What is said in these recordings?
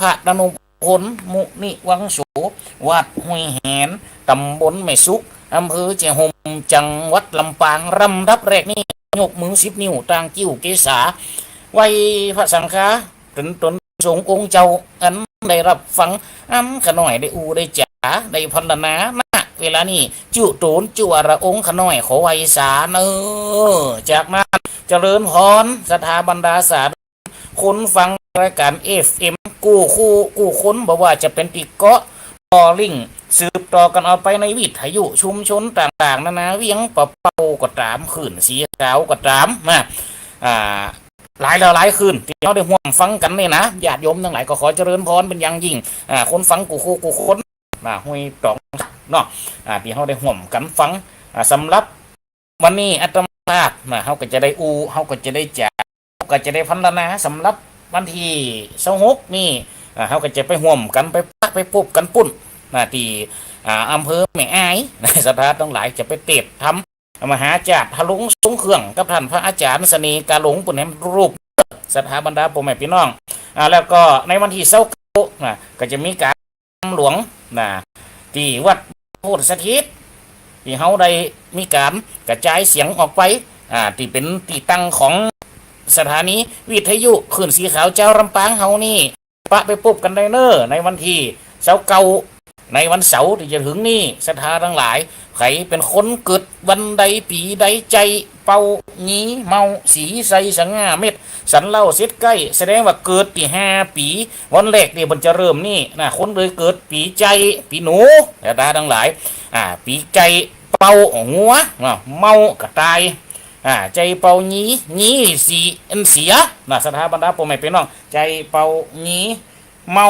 พระดนุพลมุนิวังโสวัดห้วยแหนตำบลแม่สุกอำเภอเจียห่มจังหวัดลำปางรำดับแรกนี่ยกมือ10 นิ้วต่างกิ้วเกษาไว้พระสังฆาตนสงฆ์องค์เจ้าอันได้รับฟังขน่อยได้อูได้จ๋าได้พันนาเวลานี้จุโตนจุวระองค์ขน่อยขอไว้สาจากนั้นเจริญพรสถาบรรดาศาสตร์คนฟังรายการ FM กู้คู่กู้ค้นบอกว่าจะเป็นติเกาะบอลิงสืบต่อกันเอาไปในวิทยุชุมชนต่างๆนานาเวียงปะเป่าก็ตามขืนสีขาวก็ตามมาหลายคืนที่เราได้ห่วงฟังกันเนี่ยนะญาติโยมทั้งหลายก็ขอเจริญพรเป็นอย่างยิ่งคนฟังกู้คู่กู้ค้นห้วยตองเนาะที่เขาได้ห่วงกันฟังสำหรับวันนี้อาตมาเขาก็จะได้เขาก็จะได้จ่าก็จะได้พัฒนาสำหรับวันที่26นี่เขาก็จะไปห่วมกันไปพบกันปุ่นที่อำเภอแม่อายในสถานทั้งหลายจะไปเตะทำมหาจารย์ทะลุงสงเครื่องกับท่านพระอาจารย์เสน่ห์กาหลงปุ่นแห่งรูปสถาบรรดาพ่อแม่พี่น้องแล้วก็ในวันที่29ก็จะมีการหลวงที่วัดโพธิสถิตที่เขาได้มีการกระจายเสียงออกไปที่เป็นที่ตั้งของสถานีวิทยุขึ้นสีขาวเจ้าลำปางเฮานี่ปะไปพบกันได้ในวันที่29ในวันเสาร์ที่จะถึงนี่สถานทั้งหลายใครเป็นคนเกิดวันใดปีใดใจเป่างี้เมาสีใสสังงาเม็ดสันเล่าเสร็จใกล้แสดงว่าเกิดที่5 ปีวันแรกเนี่ยมันจะเริ่มนี่คนเลยเกิดปีใจปีหนูสถานทั้งหลายปีใจเป่าหัวเมากระต่ายใจเป่างี้สีอันเสียสถาบรรดาพ่อแม่พี่น้องใจเป่างี้เมา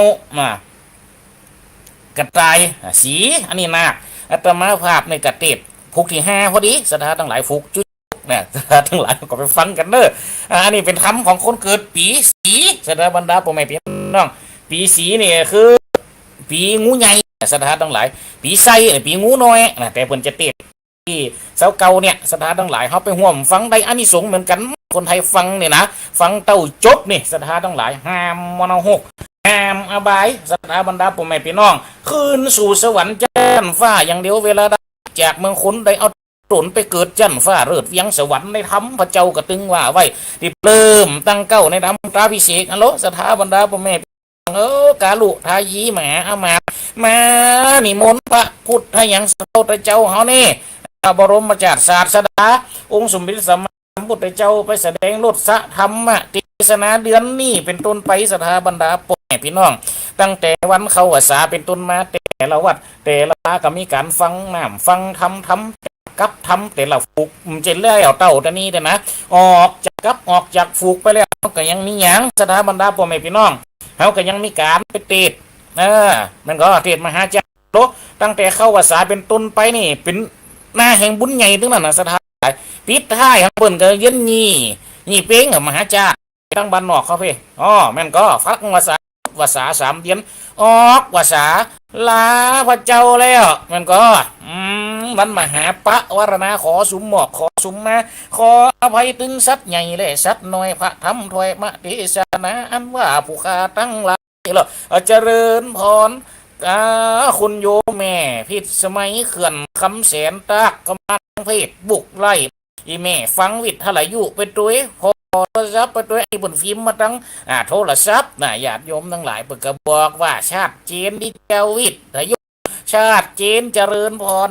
กระต่ายสีอันนี้นาอาตมาภาพในกระเตดฟุกที่5พอดีสถาทั้งหลายฟุกจุดสถาทั้งหลายก็ไปฟังกันอันนี้เป็นคำของคนเกิดปีสีสถาบรรดาพ่อแม่พี่น้องปีสีนี่คือปีงูใหญ่สถาทั้งหลายปีไส้ปีงูน้อยแต่เพิ่นจะเตดที่เก่าเนี่ยสถานทั้งหลายเขาไปห่วมฟังได้อานิสงส์เหมือนกันคนไทยฟังเนี่ยนะฟังเต้าจบนี่สถานทั้งหลายห้ามมโนหกห้ามอบายสถาบรรดาพ่อแม่พี่น้องคืนสู่สวรรค์จันฟ้าอย่างเดียวเวลาจากเมืองคนได้เอาตนไปเกิดจันฟ้าเริดยังสวรรค์ในธรรมพระเจ้ากระตึงว่าไว้ที่เริ่มตั้งเก้าในธรรมตราพิเศษอัลโลสถาบรรดาพ่อแม่กาลุทายีหมาอามานิมนต์พระพุทธยังสโตเจ้าเฮานี่บรมจารย์ศาสดาองค์สมเด็จสัมมาสัมพุทธเจ้าไปแสดงรสธรรมเทศนาเดือนนี้เป็นต้นไปสถาบรรดาพ่อแม่พี่น้องตั้งแต่วันเข้าพรรษาเป็นต้นมาแต่ละวัดแต่ละก็มีการฟังน้ำฟังธรรมกับธรรมแต่ละฝูกเจนเลื่อยเอาเต่าแต่นี้แต่นะออกจากฝูกไปแล้วก็ยังมีหยังสถาบรรดาพ่อแม่พี่น้องเขาก็ยังมีการไปเทศมันก็เทศมหาจารย์ตั้งแต่เข้าพรรษาเป็นต้นไปนี่เป็นหน้าแห่งบุญใหญ่ทั้งนั้นสถานปิดท้ายข้างบนก็เย็นนี่เป้งมหาจารย์ตั้งบ้านนอกเขาเพ่แม่นก็ฟักภาษา3 เดือนออกภาษาลาพระเจ้าแล้วมันก็วันมหาปะวรณาขอสุมหมอกขอสุมมาขออภัยถึงสัตว์ใหญ่และสัตว์น้อยพระธรรมถวยมะเทศนาอันว่าผู้ฆ่าตั้งหลายแล้วเจริญพรคุณโยแม่พิษสมัยเขื่อนคำแสนตากกำลังเพศบุกไล่อีแม่ฟังวิทย์ทลายุไปด้วยพอโทรศัพท์ไปด้วยไอ้บนฟิล์มมาตั้งโทรศัพท์ญาติโยมทั้งหลายเปิดกระบอกว่าชาติเจนดิเจวิทย์ทยุชาติเจนเจริญพร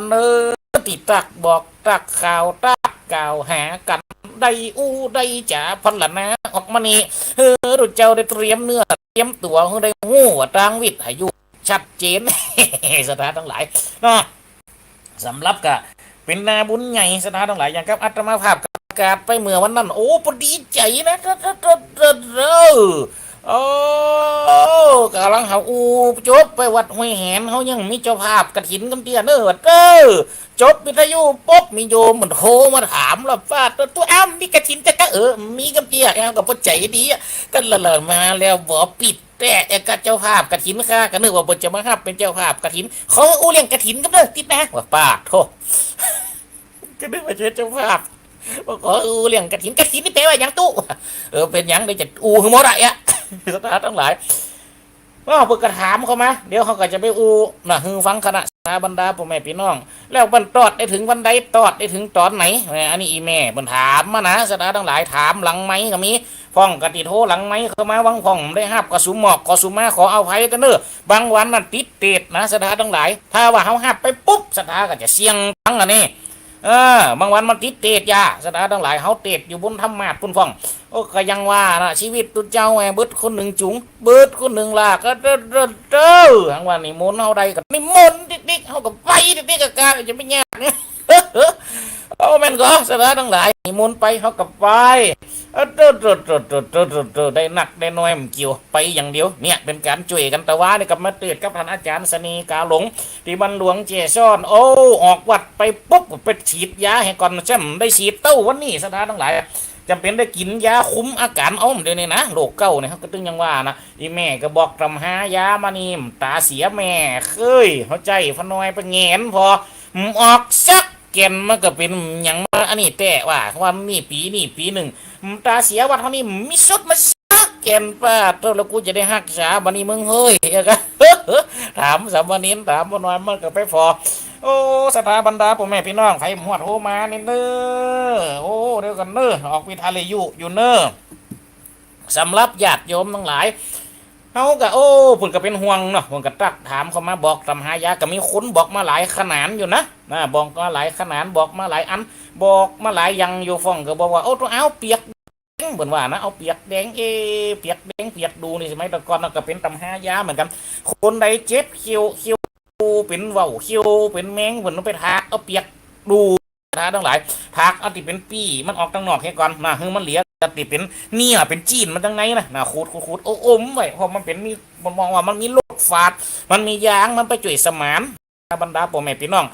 ติดตักบอกตักข่าวตักกล่าวหากันได้จ่าพันละนะออกมานี่เราเจ้าได้เตรียมเนื้อเตรียมตัวได้หูว่าตังวิทย์ทยุชัดเจนสถานทั้งหลายสำหรับก็เป็นนาบุญใหญ่สถานทั้งหลายอย่างกับอัตมาภาพประกาศไปเมื่อวันนั้นโอ้พอดีใจนะกำลังหาจบไปวัดห้วยแหนเขายังมีเจ้าภาพกฐินกำเตียจบวิทยุปุ๊บมีโยมเหมือนโทรมาถามเราว่าตัวมีกฐินจะมีกำเตียกับพ่อใจดีก็เลยมาแล้วบอกปิดแต่กับเจ้าภาพกฐินข้าก็นึกว่าบนจะมาครับเป็นเจ้าภาพกฐินเขาเลี้ยงกฐินกันเลยติดนะว่าป้าโทษก็นึกว่าเจ้าภาพว่าขอเลี้ยงกฐินนี่แปลว่าอย่างตู้เป็นอย่างได้จะหึงโมไรสถานทั้งหลาย ก็เพิ่นก็ถามเขามาเดี๋ยวเขาก็จะไปอูน่ะฮือฟังคณะสาบรรดาพ่อแม่พี่น้องแล้วบรรทอดได้ถึงวันใดตอดได้ถึงตอนไหนอันนี้อีแม่เพิ่นถามมานะสตาทั้งหลายถามหลังไม้ก็มีฟ้องกติโทหลังไม้เข้ามาวังพ่องได้ฮับกระสุมหมอกกระสุมมาขอเอาภัยกันเด้อบางวันนั่นติดเตดนะสตาทั้งหลายถ้าว่าเฮาฮับไปปุ๊บสตาก็จะเสียงทั้งอันนี้บางวันมันติดเตดยาสตาทั้งหลายเฮาเตดอยู่บนธรรมาสพุ่นฟ้องโอ้ก็ยังว่านะชีวิตตุเจ้าแม่เบิดคนหนึ่งจุงเบิดคนหนึ่งลากก็เด้อทางวันนี้มนต์เฮาใดก็นี่มนต์ดิ๊กๆเฮาก็ไปดิ๊กๆก็กาจะไม่ยากเนี่ยเอาแม่นก็สตาทั้งหลายนิมนต์ไปเฮาก็ไปได้หนักได้น้อยมันเกี่ยวไปอย่างเดียวเนี่ยเป็นการช่วยกันแต่ว่านี่กับมาเตือนกับท่านอาจารย์สนีกาหลงที่บันหลวงเจซ่อนโอ้ออกวัดไปปุ๊บไปฉีดยาให้ก่อนช่ำได้ฉีดเต้าวันนี้สถานทั้งหลายจำเป็นได้กินยาคุมอาการอ้อมเดี๋ยวนี้นะโรคเก้าเนี่ยเขาก็ตึงยังว่านะอีแม่ก็บอกทำหายามานี่ตาเสียแม่เคยเข้าใจพนอยไปแงนพอออกซักแกนมันก็เป็นอย่างมาอันนี้แต่ว่านี่ปีหนึ่งตาเสียว่าเท่านี้มิสุดมาซักแกนป้าตัวแล้วกูจะได้หักษาบันนี้มึงเฮ้ยกันถามสามวันนี้ถามพนอยมันก็ไปพอโอ้สถาบันดาพ่อแม่พี่น้องไผหมวดโทมาเนี่ยเน้อโอ้เดี๋ยวกันเน้อออกวิทาเลยุอยู่เน้อสำหรับญาติโยมทั้งหลายเขาก็โอ้เพิ่นก็เป็นห่วงเนาะเพิ่นก็ตักถามเขามาบอกตำหายาก็มีคนบอกมาหลายขนาดอยู่นะบอกมาหลายขนาดบอกมาหลายอันบอกมาหลายยังอยู่ฟ้องก็บอกว่าโอ้ต้องเอาเปียกเหมือนว่านะเอาเปียกแดงเปียกแดงเปียกดูนี่ใช่ไหมแต่ก่อนก็เป็นตำหายาเหมือนกันคนใดเจ็บเขียวเป็นเว้าเขียวเป็นแมงเหมือนไปทากเอาเปียกดูนะทั้งหลายทากเอาติเป็นปี้มันออกตั้งนอกแค่ก่อนนะคือมันเหลียติเป็นเนี่ยเป็นจีนมันตั้งไงนะขูดโอ้อมไว้เพราะมันเป็นมีมันมองว่ามันมีโรคฝาดมันมียางมันไปจ่วยสมานบรรดาพ่อแม่พี่น้อง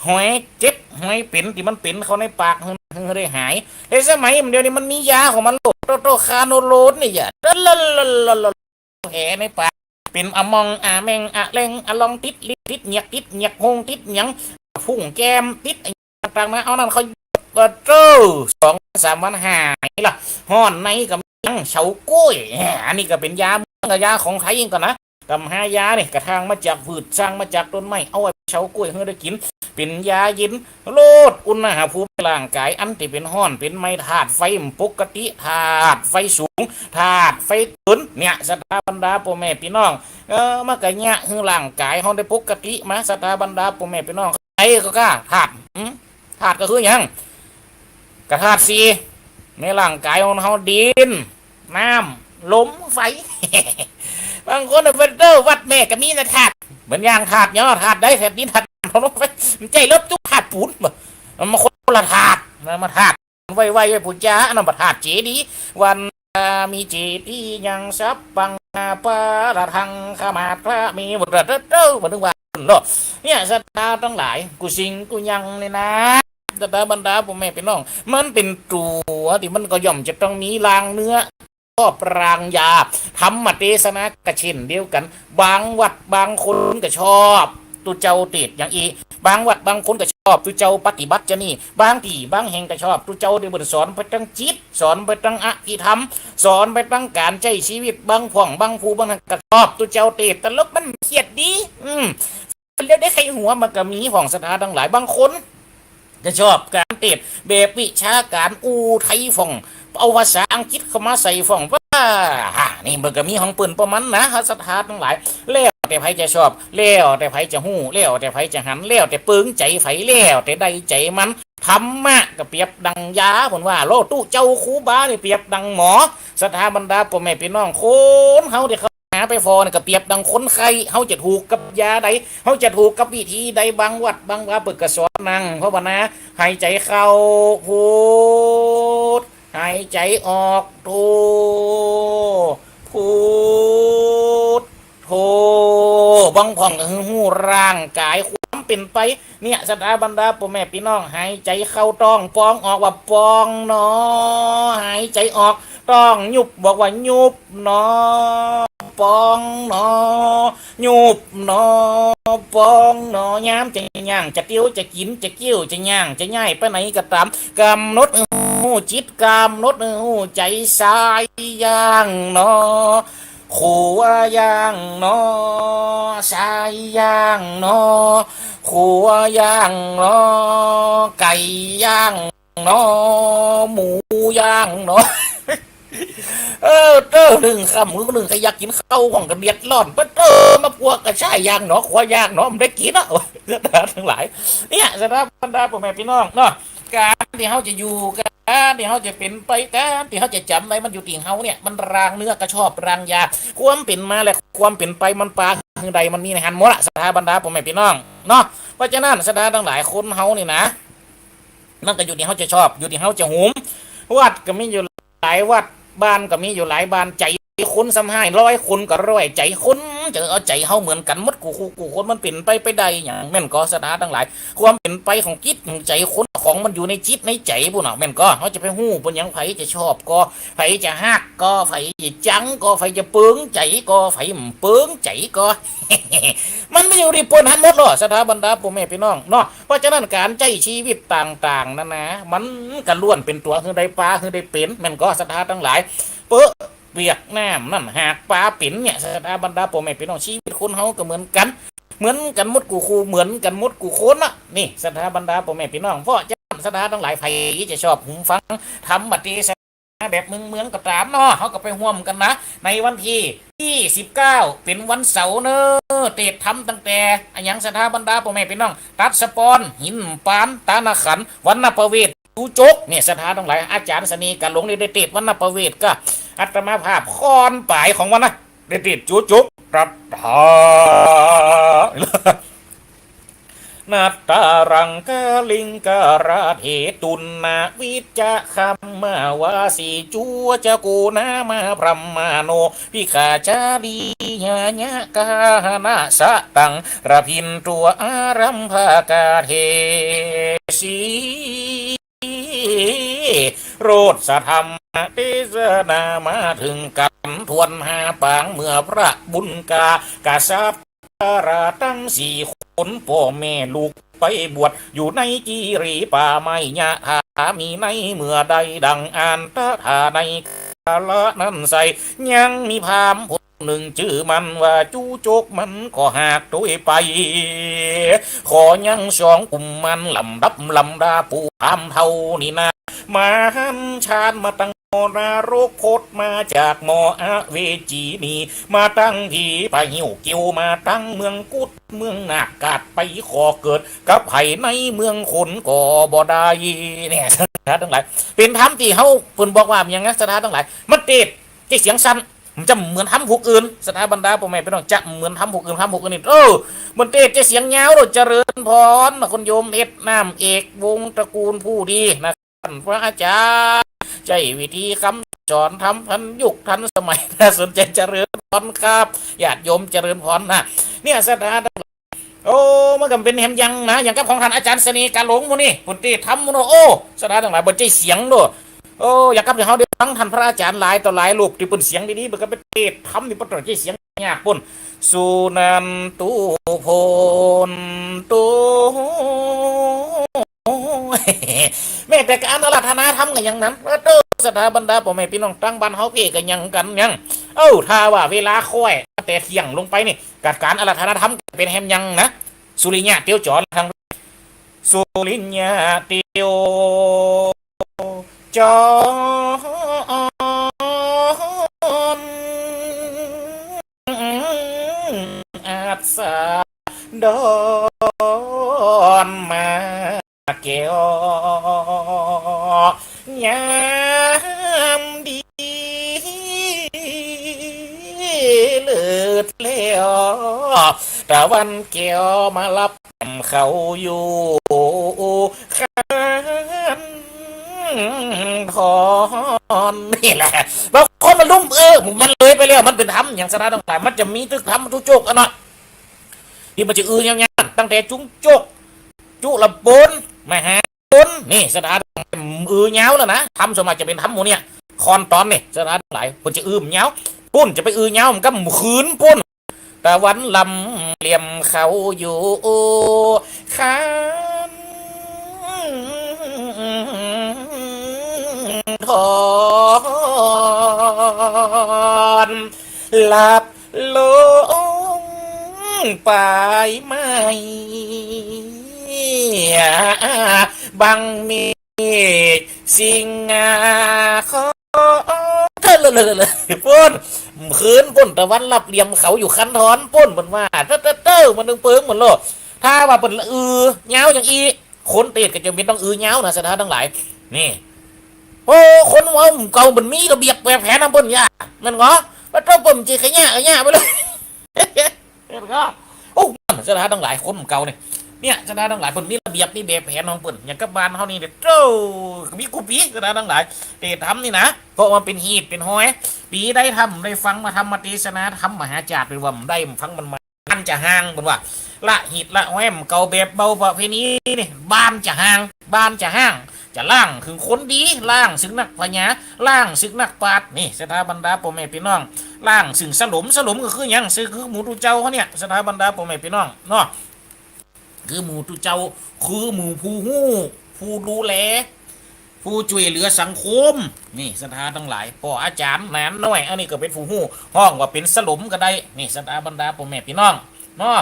หอยเจ็บหอยเป็นที่มันเป็นเขาในปากได้หายในสมัยเดียวนี้มันมียาของมันโรคโตคาโนโลนนี่อย่าแผลในปากเป็นอะมองอะแมงอะแรงอะลองติดลิดติดเหยียกหงติดหยังพุ่งแก้มติดต่างๆนะเอานั่นเขาก็เจอ2-3 วันหายล่ะห่อนในกับยังเฉาก้วยอันนี้ก็เป็นยาเมืองยาของไทยเองก่อนนะกำหายาเนี่ยกระทางมาจากพืชสร้างมาจากต้นไม้เอาไว้เฉาก้วยให้ได้กินเป็นยาเย็นโลดอุณหภูมิร่างกายอันที่เป็นห้อนเป็นไม่ธาตุไฟปกติธาตุไฟสูงธาตุไฟตุนเนี่ยสถาบันดาพ่อแม่พี่น้องมากะเนี่ยคือร่างกายเขาได้ปกติมาสถาบันดาพ่อแม่พี่น้องไอ้ก็กล้าธาตุก็คืออย่างกระธาตุสีในร่างกายของเขาดินน้ำลมไฟบางคนเป็นเตอร์วัดแม่ก็มีนะธาตุเหมือนอย่างธาตุเนาะธาตุได้แถบนี้ธาตุลมไฟมันใจลบทุกธาตุปูนมาคนละธาตุมาธาตุไว้ปุญญาอันนั้นธาตุเจดีวันมีเจดียังซับปังปะระทังขมาพระมีบทเตอร์มาถึงว่าเนาะเนี่ยสัตว์ทั้งหลายกูสิงกูยังเลยนะแต่บรรดาพ่อแม่พี่น้องมันเป็นตัวที่มันก็ย่อมจะต้องมีรางเนื้อก็ปรางยาธรรมเทศนากระเช่นเดียวกันบางวัดบางคนก็ชอบตุเจ้าติดอย่างอีบางวัดบางคนก็ชอบตุเจ้าปฏิบัติจะนี่บางที่บางแห่งก็ชอบตุเจ้าได้บทสอนไปตั้งจิตสอนไปตั้งอภิธรรมสอนไปตั้งการใช้ชีวิตบางผ่องบางภูบางก็ชอบตุเจ้าติดแต่ลกมันเครียดดีแล้วได้ใครหัวมันก็มีของสถานทั้งหลายบางคนจะชอบการเทศแบบวิชาการไทยฟ่องเอาภาษาอังกฤษเข้ามาใส่ฟ่องว่านี่มันก็มีของปืนประมันนะสถานทั้งหลายแล้วแต่ไผจะชอบแล้วแต่ไผจะหู้แล้วแต่ไผจะหันแล้วแต่ปึงใจไผแล้วแต่ใดใจมันธรรมะก็เปรียบดังยาผมว่าโลตู้เจ้าครูบานี่เปรียบดังหมอสถาบันดาพ่อแม่พี่น้องคนเฮาเด็กไปฟอนี่ก็เปรียบดังคนไข้เขาจะถูกกับยาใดเขาจะถูกกับวิธีใดบางวัดบางว่าเปิดกระสอนนั่งเพราะว่านะหายใจเข้าพูดหายใจออกโทพูดโทบางผ่องหูร่างกายความเป็นไปเนี่ยสถาบันดาพ่อแม่พี่น้องหายใจเข้าต้องปองออกว่าปองเนาะหายใจออกต้องยุบบอกว่ายุบเนาะปองหนอยุบหนอปองหนอยามจะย่างจะเตี้ยวจะกินจะเกี้ยวจะย่างจะง่ายไปไหนก็ตามกำหนดหูจิตกำหนดหูใจสายย่างหนอ ขัอย่างนอชายย่างนอขัอย่างนอไก่ย่างนอหมูย่างนอหนึ่งคำมือหนึ่งใครอยากกินข้าวของกระเดียดร้อนปะมาพวกกระชายย่างเนาะขวย่างเนาะมันได้กินอ่ะทั้งหลายเนี่ยสำหรับบรรดาพ่อแม่พี่น้องเนาะการที่เขาจะอยู่การที่เขาจะเป็นไปการที่เขาจะจำไว้มันอยู่ที่เขาเนี่ยมันรางเนื้อกระชอบรางยาความเป็นมาและความเป็นไปมันปลาคือใดมันมีในหันหมดละสถาบรรดาพ่อแม่พี่น้องเนาะเพราะฉะนั้นสถาทั้งหลายคนเขานี่นะนั่นก็อยู่ที่เขาจะชอบอยู่ที่เขาจะหุมวัดก็มีอยู่หลายวัดบ้านก็มีอยู่หลายบ้านใจคนซ้ำให้100 คนก็ร้อยใจคนจะเอาใจเฮาเหมือนกันหมดกูคนมันเป็นไปได้อย่างแม่นก็สถาทั้งหลายความเป็นไปของจิตของใจคนของมันอยู่ในจิตในใจปุ่นเนาะแม่นก็เขาจะไปหู้ปุ่นยังไผจะชอบก็ไผจะฮักก็ไผจะจังก็ไผจะเปิงใจก็ไผเปิงใจก็ มันไม่อยู่ในปนหันหมดหรอกสถาบรรดาพ่อแม่พี่น้องเนาะเพราะฉะนั้นการใจชีวิตต่างๆนั่นนะมันก็ล้วนเป็นตัวคือได้ปลาคือได้เป็นแม่นก็สถาทั้งหลายเปิ้เปียกน้ำนั่นหากปลาปิ่นเนี่ยสถาบรรดาพ่อแม่พี่น้องชีวิตคนเฮาก็เหมือนกันเหมือนกันมดกูคูเหมือนกันมดกูโคนน่ะนี่สถาบรรดาพ่อแม่พี่น้องเพราะจะสถาทั้งหลายไผจะชอบหูฟังทำบัดนี้แบบเมืองก็ตามเนาะเขาก็ไปห่วมกันนะในวันที่29เป็นวันเสาร์เนอะเตะทำตั้งแต่อย่างสถาบรรดาพ่อแม่พี่น้องตัดสปอนหินปานตานาขันวันนประเวทจูจกเนี่ยสถานทั้งหลายอาจารย์สนีการหลงได้เตะวันนประเวทก็อัตมาภาพค้อนปลายของวันนะได้เตะจูจกรับทานาตารังกาลิงการาเทตุนนาวิจคัมมาวาสีจัวจะกูนามาพรหมโนพิขาจาดีญาญกานาสะตังระพินตัวอารัมภากาเทสีโรดสธรรมเทศนามาถึงกันทวนหาปางเมื่อพระบุญกาสัพราตั้ง4 คนพ่อแม่ลูกไปบวชอยู่ในจีรีป่าไม้ยะถามีในเมื่อใดดังอ่านตถาในกาละนั้นใส่ยังมีพามหนึ่งชื่อมันว่าจูโจกมันก็หากตัวไปขอยัง2 กลุ่มมันลำดาผู้ทำเท่านี่นะมาหันชาญมาตั้งนารกโคตมาจากมออเวจีนีมาตั้งทีไปหิวเกียวมาตั้งเมืองกุดเมืองนากาดไปขอเกิดกับไผ่ในเมืองคนก็บ่ได้เนี่ยสถานทั้งหลายเป็นธรรมที่เขาเพิ่นบอกว่าอย่างงั้นสถานทั้งหลายมันติดที่เสียงสั้นมันจะเหมือนทำพวกอื่นสถาบรรดาพ่อแม่พี่น้องจะเหมือนทำพวกอื่นนี่มันเตะจะเสียงยาวเจริญพรคนโยมเอ็ดน้ำเอกวงตระกูลผู้ดีนะพระอาจารย์ใจวิธีคำสอนทำทันยุคทันสมัยน่าสนใจเจริญพรครับญาติโยมเจริญพรนะเนี่ยสถามันก็เป็นแฮมยังนะอย่างกับของท่านอาจารย์สนีการหลงมูนี่คุณตีทำมูโนสถาทั้งหลายบนใจเสียงด้วยอยากกับเขาได้ฟังท่านพระอาจารย์หลายต่อหลายลูกที่ปุ่นเสียงดีๆมันก็เป็นเทศทำที่ปุ่นใจเสียงยากปุ่นสุนันตุโพนตุแม่แต่การอาราธนาทำกันอย่างนั้นสถาบรรดาพ่อแม่พี่น้องตั้งบ้านเฮาเพ่กันยังกันยังถ้าว่าเวลาค่อยแต่เที่ยงลงไปนี่การอาราธนาทำเป็นแฮมยังนะสุริยะเตียวจอนทางสุริยะเตียวจอนอาสาดอนมาเกี่ยวยามดีเลือดเลี้ยวตะวันเกี่ยวมารับเขาอยู่ขันทอนนี่แหละบางคนมันลุ่มมันเลยไปแล้วมันเป็นทำอย่างสนาต่างๆมันจะมีตึกทำทุกโจกอันนั้นที่มันจะอย่างงี้ตั้งแต่จุ้งโจกจุลปนมาหาปนนี่สถานเงาแล้วนะทำสมัยจะเป็นทำหมูเนี่ยคอนตอนนี่สถานหลายคนจะเงาปุ้นจะไปเงามันก็ขืนปุ้นตะวันลำเหลี่ยมเขาอยู่ขันทอน หลับลงไปไหมบังมีสิ่งขอเธอเลยป้นคืนป้นตะวันรับเหลี่ยมเขาอยู่คันทอนป้นมันว่าเต้อมันนึงเปิงหมดโลถ้าว่าเป็นเงาอย่างอีคนเตะก็จะมีต้องเงานะสถานทั้งหลายนี่โอ้คนว่าเก่ามันมีระเบียบแบบแผนน้ำป้นยามันงอว่าต้องปุ่มจีขยะไปเลยเห็นก็โอ้สถานทั้งหลายคนเก่าเนี่ยสถานทั้งหลายปุ่นมีระเบียบนี่แบบแผนของปุ่นอย่างกับบ้านเขานี่เด็ดโจ้มีกุปีสถานทั้งหลายเตะทำนี่นะเพราะมันเป็นฮีดเป็นห้อยปีได้ทำได้ฟังมาทำมาตีสนาทำมหาจารย์ไปว่าได้ฟังมันมาบ้านจะห่างบนว่าละหิดละแหมเก่าแบบเบาประเพณีนี่บ้านจะห่างบ้านจะห่างจะล่างคือคนดีล่างซึ่งนักพญาล่างซึ่งนักปราชญ์นี่สถาบรรดาพ่อแม่พี่น้องล่างซึ่งสลุมก็คือยังคือหมูตุเจ้าเขาเนี่ยสถาบรรดาพ่อแม่พี่น้องเนาะคือหมูตุเจ้าคือหมูผู้หู้ผู้ดูแลผู้ช่วยเหลือสังคมนี่สถาทั้งหลายพ่ออาจารย์แหนน้อยอันนี้ก็เป็นผู้หู้ห้องว่าเป็นสลุมก็ได้นี่สถาบรรดาพ่อแม่พี่น้องเนาะ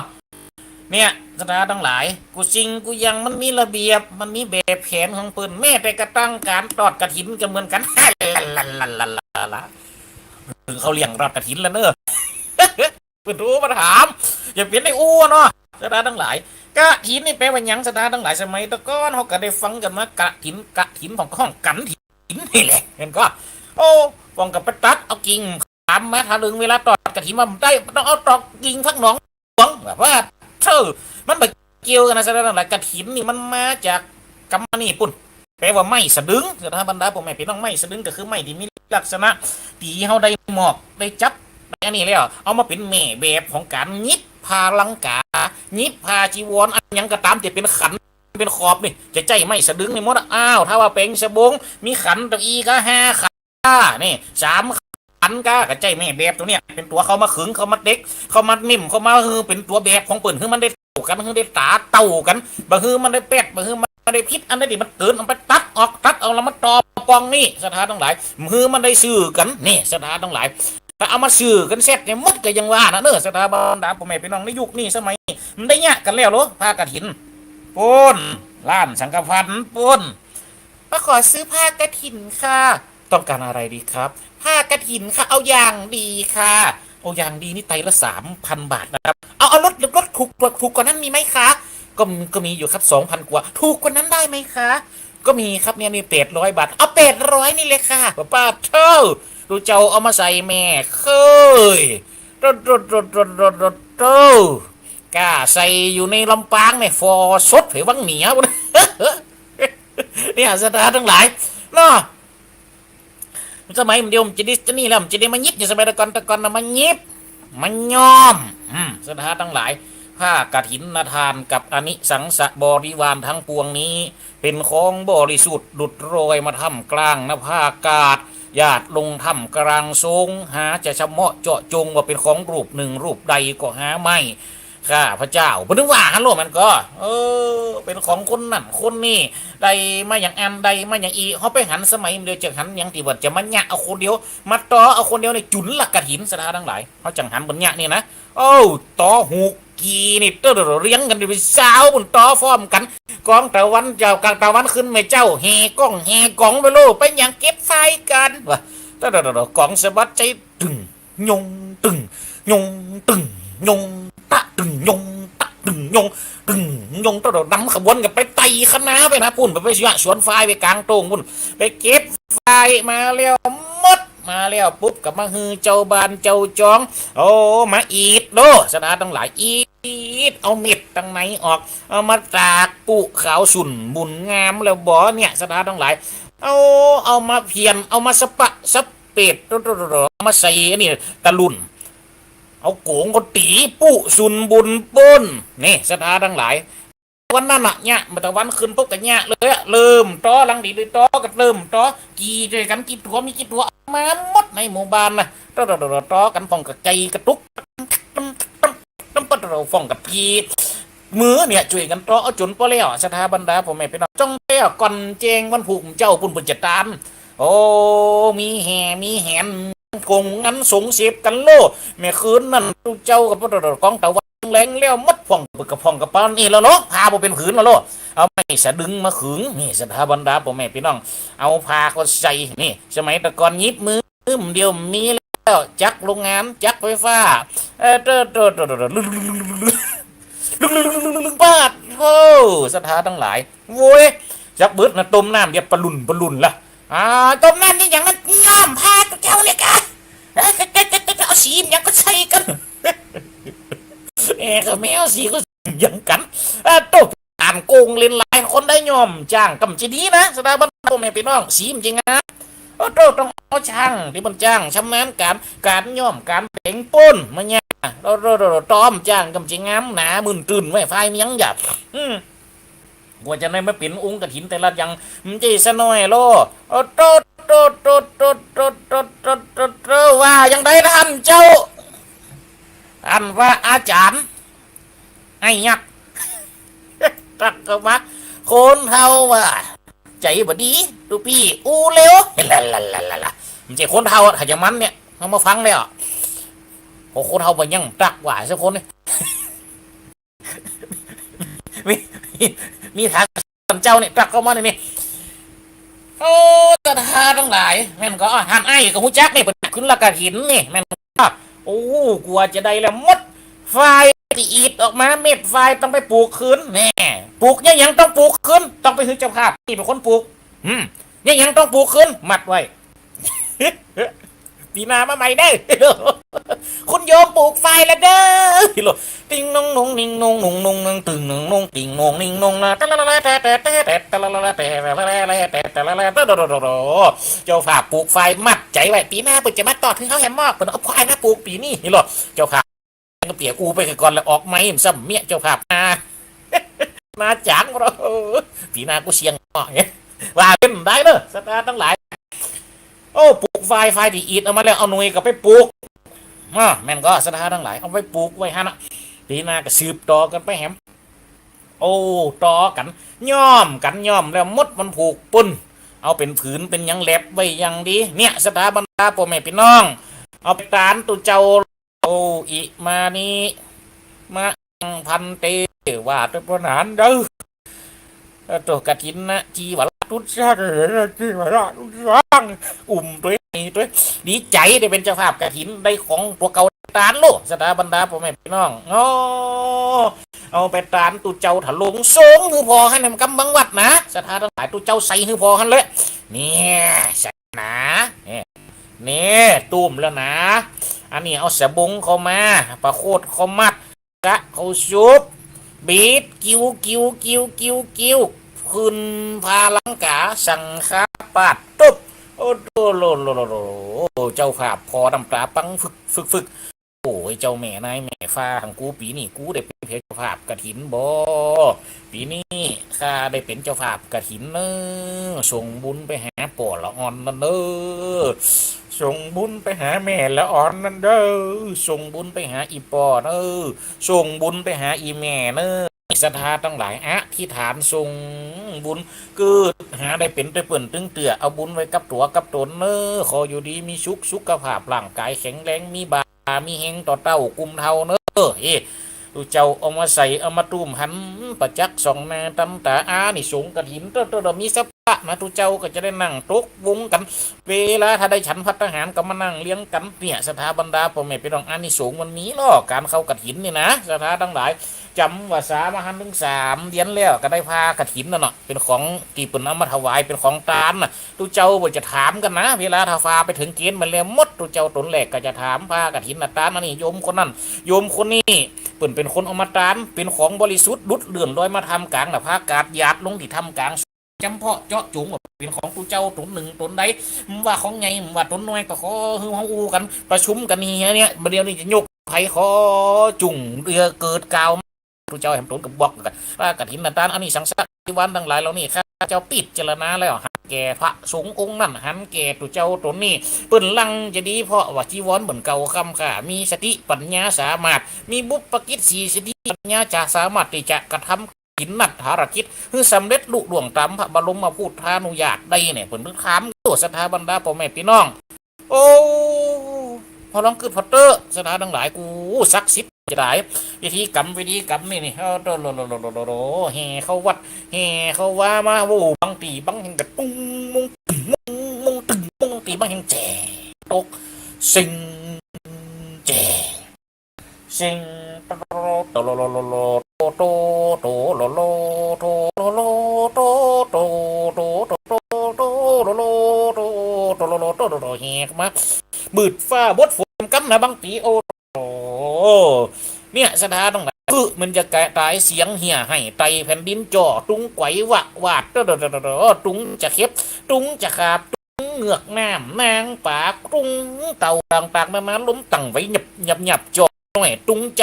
เนี่ยสถานทั้งหลายกูจริงกูยังมันมีระเบียบมันมีแบบแผนของปืนแม่แต่กระตั้งการตอดกระถินก็เหมือนกันละถึงเขาเลี้ยงรอดกระถินแล้วเนอะเป็นรู้มาถามอย่าเปลี่ยนในอ้วนเนาะสถานทั้งหลายกระถินนี่แปลว่ายังสถานทั้งหลายสมัยตะก้อนเขาก็ได้ฟังกันว่ากระถินของห้องกันถินนี่แหละเห็นก็โอ้ฟองกับไปตัดเอากิ่งขามมาทาลึงเวลาตอดกระถินมาได้ต้องเอาตอกกิ่งพักหนองหวงแบบว่ามันแบบเกี่ยวกันนะแสดงว่ากระถินนี่มันมาจากกำมะนี่ปุ่นแปลว่าไม้สะดึงสถาบรรดาผมไม่พี่น้องไม้สะดึงก็คือไม้ที่มีลักษณะตีเขาได้หมอกได้จับอันนี้แล้วเอามาเป็นแม่แบบของการยิบพาลังกายิบพาจีวรอันยังกระตามแต่เป็นขันเป็นขอบนี่จะใจไม้สะดึงในมดอ้าวถ้าว่าเป็นสบงมีขันตะอีก็5 ขันนี่3 ขันก็กระใจแม่แบบตัวเนี้ยเป็นตัวเขามาขึงเขามาเด็กเขามานิ่มเขามาคือเป็นตัวแบบของปืนคือมันได้กันบางทีได้ตาเต่ากันบางทีมันได้เป็ดบางทีมันได้พิษอันนี้มันเกินเอาไปตัดเอาแล้วมันตอปองนี่สถานทั้งหลายมือมันได้ซื้อกันนี่สถานทั้งหลายถ้าเอามาซื้อกันเสร็จเนี่ยมดก็ยังว่านะเนอะสถาบันดาพ่อแม่พี่น้องในยุคนี้สมัยมันได้เนี่ยกันแล้วเหรอผ้ากฐินปูนล้านสังฆพันธ์ปูนมาขอซื้อผ้ากฐินค่ะต้องการอะไรดีครับผ้ากฐินค่ะเอาอย่างดีค่ะเอาอย่างดีนี่ไตละ3,000 บาทนะครับเอาลดถูกกว่านั้นมีไหมคะก็มีอยู่ครับ2,000 กว่าถูกกว่านั้นได้ไหมคะก็มีครับเนี่ยนี่800 บาทเอา800นี่เลยค่ะป้าเท่าดูเจ้าเอามาใส่แม่เคยรกล้าใส่อยู่ในลำปางเนี่ยฟอสดเผยวังเหนียวเนี่ยสถานทั้งหลายเนาะสมัยมันเดียวมันจะนี่แล้วมันจะได้มายิบอย่างสมัยตะกอนนะมายิบมันย้อมสถานทั้งหลายผ้ากฐินนาทานกับอนิสังสบริวารทั้งปวงนี้เป็นของบริสุทธิ์ดุดโรยมาทำกลางนภาอากาศญาติลงทำกลางทรงหาจะเฉพาะเจาะจงว่าเป็นของรูปหนึ่งรูปใดก็หาไม่ข้าพระเจ้าพนึกว่าฮัลโหลมันก็เป็นของคนนั่นคนนี่ใดมาอย่างอันใดมาอย่างอีเขาไปหันสมัยเดียวจะหันอย่างที่ว่าจะมาเนี่ยเอาคนเดียวมาต่อเอาคนเดียวในจุนหลักกฐินสถานทั้งหลายเขาจังหันบนเนี่ยนี่นะต่อหูกีนี่เรียงกันเป็นสาวบนต่อฟอร์มกันกองตะวันเจ้ากลางตะวันขึ้นไม่เจ้าแห่กล้องไปโลไปอย่างเก็บไฟกันวะกองสะบัดใจตึงยงตึงยงตึงยงตะตึงยงตะตึงยงตึงยงนำขบวนกันไปไต่คณะไปนะพุ่นไปสวนไฟไปกลางโต่งพุ่นไปเก็บไฟมาแล้วมดมาแล้วปุ๊บกับมาฮือเจ้าบานเจ้าจองมาอีดโดสถานทั้งหลายอีดเอาเม็ดตั้งไหนออกเอามาตากปุขาวสุนบุญงามแล้วบ่เนี่ยสถานทั้งหลายเอามาเพียนเอามาสปะสเป็ดเอามาใส่นี่ตะลุนเอาโกงก็ตีปุสุนบุญป้นนี่สถานทั้งหลายวันนั้นอ่ะเนี่ยมาตะวันขึ้นปุ๊บกันเนี่ยเลยเริ่มต่อหลังดีเลยต่อก็เริ่มต่อกี่ด้วยกันกี่ตัวมีกี่ตัวมาหมดในหมู่บ้านนะต่อกันฟองกับไก่กระตุกตั้มปัดเราฟองกับกีมือเนี่ยช่วยกันต่อเอาจนพอแล้วสถาบันดาผมไม่เป็นจ้องเลี้ยก่อนเจงวันผูกเจ้าปุ่นปุจจตานมีแห่มีแหน โกงงั้นสงเสพกันโลแม่คืนนั่นตุเจ้ากับพระกองตะวันแรงแล้วมัดพ่องปึกกระพองกระปานนี่แล้วเนาะพาบ่เป็นขืนแล้วโลเอาไม่สะดึงมาขึงนี่สถาบรรดาพ่อแม่พี่น้องเอาพาเขาใส่นี่สมัยตะกอนยิบมือเดียวมีแล้วจักโรงงานจักไฟฟ้าลึงบาดโอ้สถาทั้งหลายโว้ยจักเบิดนะต้มน้ำเดี๋ยวปลุนละต้มน้ำนี่อย่างนั้นย้อมพาเจ้าเนี่ยกันเอาสีอย่างก็ใส่กันก็ไม่เอาสีก็อย่างกันต้มอ่านโกงเล่นลายคนได้ย้อมจ้างกำจีดีนะสถาบันพ่อแม่พี่น้องสีมจริงนะต้องเอาช่างที่มันจ้างชำนาญการย้อมการเป่งป้นมาเนี่ยเราต้อมจ้างกำจีงามหนามึนตื่นไว้ไฟมียังหยับกว่าจะได้มาเป็นองค์กฐินแต่ละอย่างมันจะสน้อยโลว่ายังได้ท่านเจ้าอันว่าอาจารย์ไอ้ยักษ์ตักก็มาคนเฮาว่าใจบดีดูพี่อูเร็วละมันจะคนเฮาถ้าจะมันเนี่ยเขามาฟังเลยอ่ะโอ้คนเฮาไปยังตักว่าสักคนนี่มีทางเจ้าเนี่ยตักเข้ามาเนี่ยโอ้ตาทาทั้งหลายแม่นก็หันไอ้กับหูจักนี่เป็นขึ้นละกะหินนี่แม่นก็โอ้กลัวจะได้แล้วมดไฟตีอีดออกมาเม็ดไฟต้องไปปลูกคืนแน่ปลูกเนี่ยยังต้องปลูกคืนต้องไปคือเจ้าภาพนี่เป็นคนปลูกเนี่ยยังต้องปลูกคืนมัดไว้ปีนามาใหม่ได้คุณโยมปลูกไฟแล้วเด้อติงนงนงนิงนงนงนงนงตึงนงนงติงนงนิงนงนะเจ้าฝากปลูกไฟมัดใจไว้ปีหน้าเปิดจะมาต่อถึงเขาแฮมมอกเปิดเอาควายมาปลูกปีนี้นี่หรอเจ้าฝากก็เปียกูไปก่อนแล้วออกไม้ซ้ำเมียเจ้าฝากมาจางเราปีหน้ากูเสียงว่าเป็นได้เนอะสตาร์ทั้งหลายโอ้ปลูกไฟดีอีดเอามาแล้วเอาหน่วยกับไปปลูกแม่นก็สถานทั้งหลายเอาไปปลูกไว้ฮะนะปีหน้าก็สืบต่อกันไปแฮมโอ้ต่อกันย่อมแล้วมดมันผูกปุ่นเอาเป็นผืนเป็นยังแลบไว้ยังดีเนี่ยสถาบันดาพ่อแม่พี่น้องเอาไปตานตุเจ้าโอ้อิมานี้มาพันเตว่าตัวพนานเด้อตัวกระถินนะจีวะทุกชาติจีวะทุกชาติตัวดีใจได้เป็นเจ้าภาพกฐินได้ของตัวเก่าตานโลสถาบรรดาพ่อแม่พี่น้องเอาไปตานตุเจ้าถลุงสงคือพอให้นำกำบังวัดนะสถาทั้งหลายตุเจ้าใส่คือพอหันเลยเนี่ยใส่นะเนี่ยตุ่มแล้วนะอันนี้เอาสบงเข้ามาปลาโคตรเข้ามัดกะเขาซุบบีดกิ้วขึ้นพาลังกาสังคาปาดตุ๊บโอ้โลเจ้าภาพพอดำตาปังฝึกโอ้ยเจ้าแม่นายแม่ฟ้าของกูปีนี้กูได้เป็นเจ้าภาพกฐินบ่ปีนี้ข้าได้เป็นเจ้าภาพกฐินเนอส่งบุญไปหาป่อละอ่อนนั่นเด้อส่งบุญไปหาแม่ละอ่อนนั่นเด้อส่งบุญไปหาอีป่อเนอส่งบุญไปหาอีแม่เนอศรัทธาตั้งหลายที่ฐานทรงบุญเกิดหาได้เป็นไปเปิ่นตึงเตื่อเอาบุญไว้กับตัวกับตนเนอขออยู่ดีมีสุขภาพร่างกายแข็งแรงมีบามีเฮงต่อเต้ากุมเท่าเนอดูเจ้าเอามาใส่เอามาตุ้มหันประจักษ์สองนาตำตานี่สูงกระถินตัวมีสัพพะนะทุเจ้าก็จะได้นั่งตกวงกันเวลาถ้าได้ฉันพัฒหารก็มานั่งเลี้ยงกันเนี่ยสถาบรรดาพ่อแม่พี่น้องนี่สูงมันมีเนาะการเข้ากระถินนี่นะสถาทั้งหลายจำว่า3 หันถึง3เดือนแล้วก็ได้พากฐินน่ะเนาะเป็นของตีปุ่นเอามาถวายเป็นของตานน่ะตุเจ้าบ่จะถามกันนะเวลาถ้าฟ้าไปถึงเกณฑ์มันแล้วมดตุเจ้าตนแหลกก็จะถามพากฐินน่ะตานนี่โยมคนนั้นโยมคนนี้เปิ่นเป็นคนเอามาตานเป็นของบริสุทธิ์ดุดเลื่อนลอยมาทำกลางน่ะพากาดหยาดลงที่ทำกลางจำเพาะเจาะจุงเป็นของตุเจ้าตนหนึ่งตนใดว่าของไงว่าตนน้อยก็ขอฮือเฮาอูกันประชุมกันนี่เนี่ยเดี๋ยวนี้จะยกไผขอจุ่งเรือเกิดกาวตุเจ้าแห่งตนกับบอกกันว่ากฐินน่ะตานอันนี้สังสารวันทั้งหลายเรานี่ข้าเจ้าปิดเจรณาแล้วหันแก่พระสงฆ์องค์นั่นหันแก่ตุเจ้าตนนี้เปิ้นลังจะดีเพราะว่าจีวรเหมือนเก่าคำค่ะมีสติปัญญาสามารถมีบุพกิจสีสติปัญญาจะสามารถที่จะกระทำกินนัดภารกิจคือสำเร็จลุล่วงตามพระบรมพูดทานุญาตได้เนี่ยเปิ้นถามตัวศรัทธาบรรดาพ่อแม่พี่น้อง โอ้พอลองเกิดพอตเตอร์สถานทั้งหลายกูซักซิบจะได้วิธีกรรมนี่เออโดแห่เข้าวัดแห่เข้าว่ามาโว้บางตีบางแห่งกระปุ้งมุงมุงตึงมุงตีบางแห่งแจตกสิงแจสิงโตโตโลโลโลโลโตโตโลโลโตโลโลโตโตโตโตโตโตโลโลโตโตโลโลโตโตแห่มา บืดฟ้าบดฝนกำนะบางปีโอ้เนี่ยสถานตรงไหนคือมันจะกระตายเสียงเหี่ยให้ไตแผ่นดินจ่อตุงไกววะวาดตุงจะเข็บตุงจะขาบตุงเหงือกน้ำนางปากตุงเต่าต่างปากมาล้มตั้งไว้หยับจ่อหน่อยตุงใจ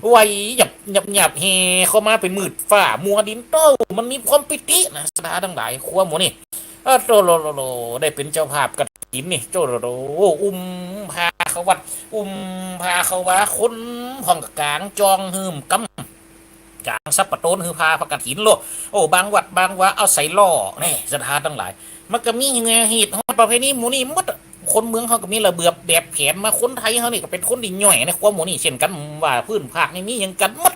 ไว้หยับเฮเข้ามาเป็นมืดฝ้ามัวดินเต้ามันมีความปิตินะสถานทั้งหลายขั้วหมูนี่โตโลได้เป็นเจ้าภาพกันกินนี่โตโลอุ้มพาเขาวัดอุ้มพาเขาว่าคนห้องกลางจองหืมกำกลางซับปะโตนคือพาพักกถินโลโอ้บางวัดบางว่าเอาใส่ล่อนี่สถานทั้งหลายมันก็มีเงเหตุประเพณีหมูนี่มัดคนเมืองเขาก็มีระเบียบแบบแผนมาคนไทยเขานี่ก็เป็นคนดีหน่อยในความหมูนี่เช่นกันว่าพื้นภาคนี่มีอย่างกันมัด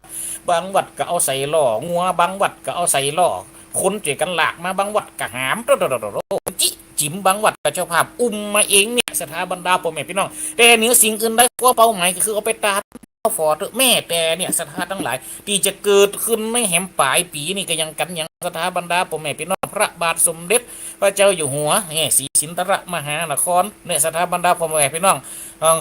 บางวัดก็เอาใส่ล่องัวบางวัดก็เอาใส่ล่อคนเจอกันหลากมาบางวัดกะหามจิจิมบางวัดกับเจ้าภาพอุ้มมาเองเนี่ยสถาบันดาพ่อแม่พี่น้องแต่เหนือสิ่งอื่นได้กว่าเป้าหมายก็คือเอาไปตาฟอร์ดแม่แต่เนี่ยสถาทั้งหลายที่จะเกิดขึ้นไม่แหมปลายปีนี่ก็ยังกันยังสถาบันดาพ่อแม่พี่น้องพระบาทสมเด็จพระเจ้าอยู่หัวเนี่ยศรีสินธรมหานครเนี่ยสถาบันดาพ่อแม่พี่น้อง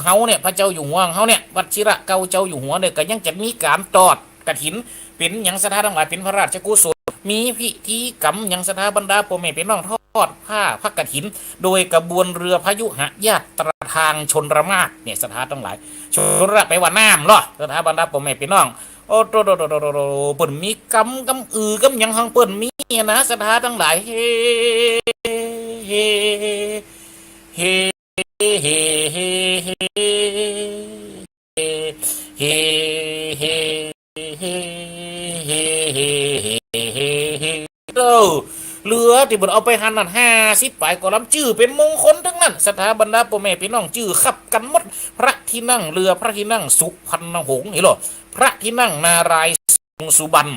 เฮาเนี่ยพระเจ้าอยู่หัวเฮาเนี่ยวัชิระเก่าเจ้าอยู่หัวเนี่ยก็ยังจะมีการตอดกฐินเป็นอย่างสถาทั้งหลายเป็นพระราชกุศลมีพิธีกรรมอย่างสถาบรรดาพ่อแม่พี่น้องทอดผ้าพักกฐินโดยกระบวนเรือพยุหญาตราทางชนระมากเนี่ยสถาทั้งหลายชนระไปว่าน้ำเหรอสถาบรรดาพ่อแม่พี่น้องโอ้โตเปิ่นมีกำยังหังเปิ่นมีนะสถาทั้งหลายเฮเฮเฮเฮเฮเฮเฮเฮเฮเรือที่บนเอาไปหันนั่น50ปก็ลำจื้อเป็นมงคลทั้งนั้นสถาบรรดาพ่อแม่พี่น้องจื้อขับกันหมดพระที่นั่งเรือพระที่นั่งสุพรรณหงส์นี่หรอพระที่นั่งนารายณ์สุบรรณ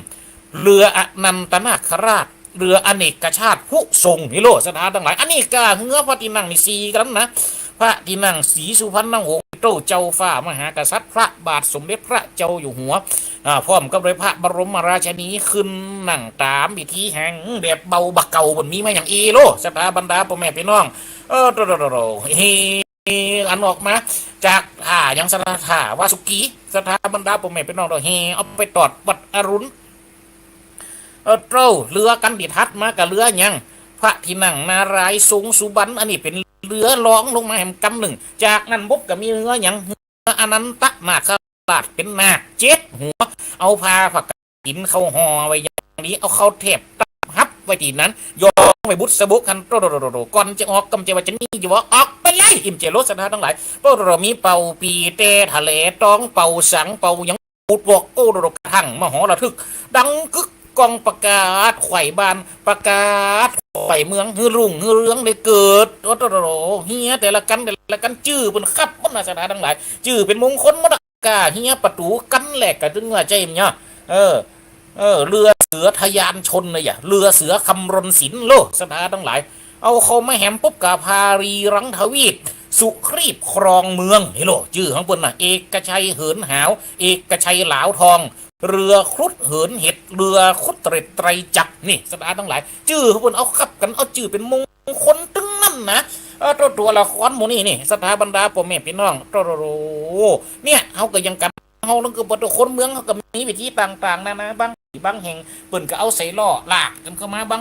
เรืออนันตนาคราชเรืออเนกชาติผู้ทรงนี่โลสถานทั้งหลายอันนี้ก็เงือพระที่นั่งนี่4กันนะพระที่นั่งศรีสุพรรณหงส์เจ้าฟ้ามหากษัตริย์พระบาทสมเด็จพระเจ้าอยู่หัวพร้อมกับเลยพระบรมราชินีขึ้นนั่งตามพิธีแห่งแบบเบาบักเก่าบนมีมาอย่างโลสถาบรรดาพ่อแม่พี่น้องโตเฮอันออกมาจากยังสถาวาสุกีสถาบรรดาพ่อแม่พี่น้องเราเฮเอาไปตอดวัดอรุณเรือกันดิทัดมากับเรือยังพระที่นั่งนารายณ์ทรงสุบรรณอันนี้เป็นเรือร้องลงมาแห่งกำหนึ่งจากนั้นบุกก็มีเรืออย่างเรืออนันตนาคราชเป็นนาค7 หัวเอาพาผักกินเข้าห่อไว้อย่างนี้เอาเข้าเทปตับฮับไว้ที่นั้นยองไปบุษบุกคันโตก่อนจะออกกำเจว่าจะนี่จะว่าออกไปเลยอิ่มเจรสนาทั้งหลายพวกเรามีเป่าปีเตทะเลต้องเป่าสังเป่ายังปุดบอกโอ้กระทั่งมหอระทึกดังกึกกองประกาศไข่บานประกาศไข่เมืองฮือรุ่งฮือเรืองได้เกิดโอ้โหเฮียแต่ละกันจื้อเป็นขับมันนาสนาทั้งหลายจื้อเป็นมงคลมันกาเฮียประตูกันแหลกกันถึงว่าใจมันเนี่ยเรือเสือทยานชนเลยเรือเสือคำรณศิลป์โลสถาทั้งหลายเอาเขาไม่แหมปุ๊บกาพารีรังทวีตสุครีบครองเมืองเฮโลชื่อของเปิ้นน่ะเอกชัยเหินหาวเอกชัยหลาวทองเรือครุฑเหินเห็ดเรือครุฑเตร็ดไตรจักรนี่สถาทั้งหลายชื่อของเปิ้นเอาขับกันเอาชื่อเป็นมงคลตึงนั่นนะตัวละครหมู่นี่สถาบรรดาพ่อแม่พี่น้องโตเนี่ยเขาก็ยังกันเขาต้องคือประคนเมืองเขาก็มีวิธีต่างๆนะบางแห่งเปิ่นก็เอาใส่ล่อลากกันเข้ามาบา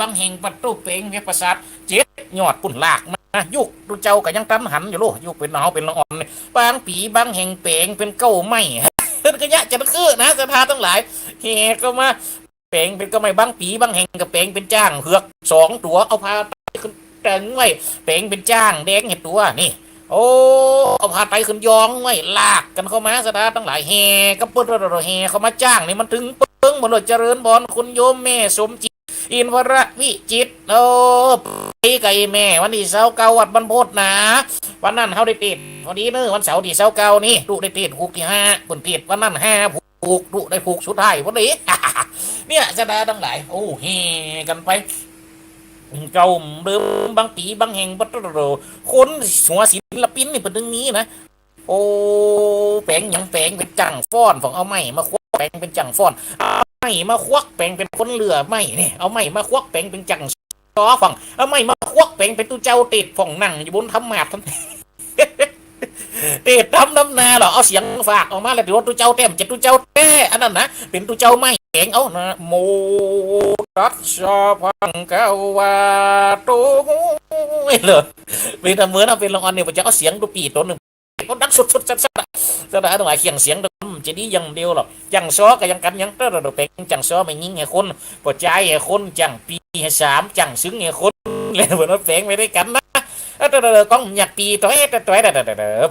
งแห่งประตูเปงเพชรประสาท7 ยอดปุ่นลากมายุกดูเจ้าก็ยังตั้นหันอยู่โลยุกเป็นเอาเป็นละอ่อนบางปีบางแห่งเปงเป็นเก้าไม้ก็ยะจะคือนะสถาทั้งหลายเฮก็มาเปงเป็นก็ไม่บางปีบางแห่งก็เปงเป็นจ้างเผือก2 ตัวเอาพาขึ้นแต่งไว้เปงเป็นจ้างแดงเห็ดตัวนี่โอ้เอาพาไตขึ้นยองไว้ลากกันเข้ามาสถาทั้งหลายเฮก็เปิ้ลแฮเข้ามาจ้างนี่มันถึงเปิ้งหมดเลยเจริญบอลคุณโยมแม่สมจิต อินทรวิจิตรโอ้ไปไก่แม่วันที่29วัดบรรพตนะวันนั้นเขาได้ติดพอดีเนอะวันเสาร์ที่29นี่ลูกได้ติดผูกที่5เปิ่นติดวันนั้น5ผูกลูกได้ผูกสุดท้ายพอดี เนี่ยจะได้ทั้งหลายโอ้เฮกันไปเก่าเดิมบางปีบางแห่งบัดคนหัวศิลปินนี่เป็นเรื่องนี้นะโอ้แปลงยังแปลงเป็นจังฟ้อนของเอาไม้มาควักแปลงเป็นจังฟ้อนเอาไม้มาควักแปลงเป็นคนเรือไม้เนี่ยเอาไม้มาควักแปลงเป็นจังซ้อฝั่งเอาไม้มาควักแปลงเป็นตู้เจ้าติดฝั่งนั่งอยู่บนธรรมาทติดทำน้ำนาเหรอเอาเสียงฝากออกมาแล้วเดี๋ยวตู้เจ้าเต็มจะตู้เจ้าเต้อันนั้นนะเป็นตู้เจ้าไม้แข็งเอานะโมตัสสะพังกาวาโตเลยเป็นเหมือนเอาเป็นละครเนี่ยจะเอาเสียงดูปีตัวหนึ่งก็ดังสุดๆสัดๆจะได้ตรงไหนเขียงเสียงจะดีอย่างเดียวหรอกจังซ้อกับยังกันยังเต้อเราเป็นจังซ้อไม่ยิงไงคนปวดใจไงคนจังปี3จังซึ้งไงคนเลยเหมือนว่าแฝงไม่ได้กันนะก้องอยากปีตัว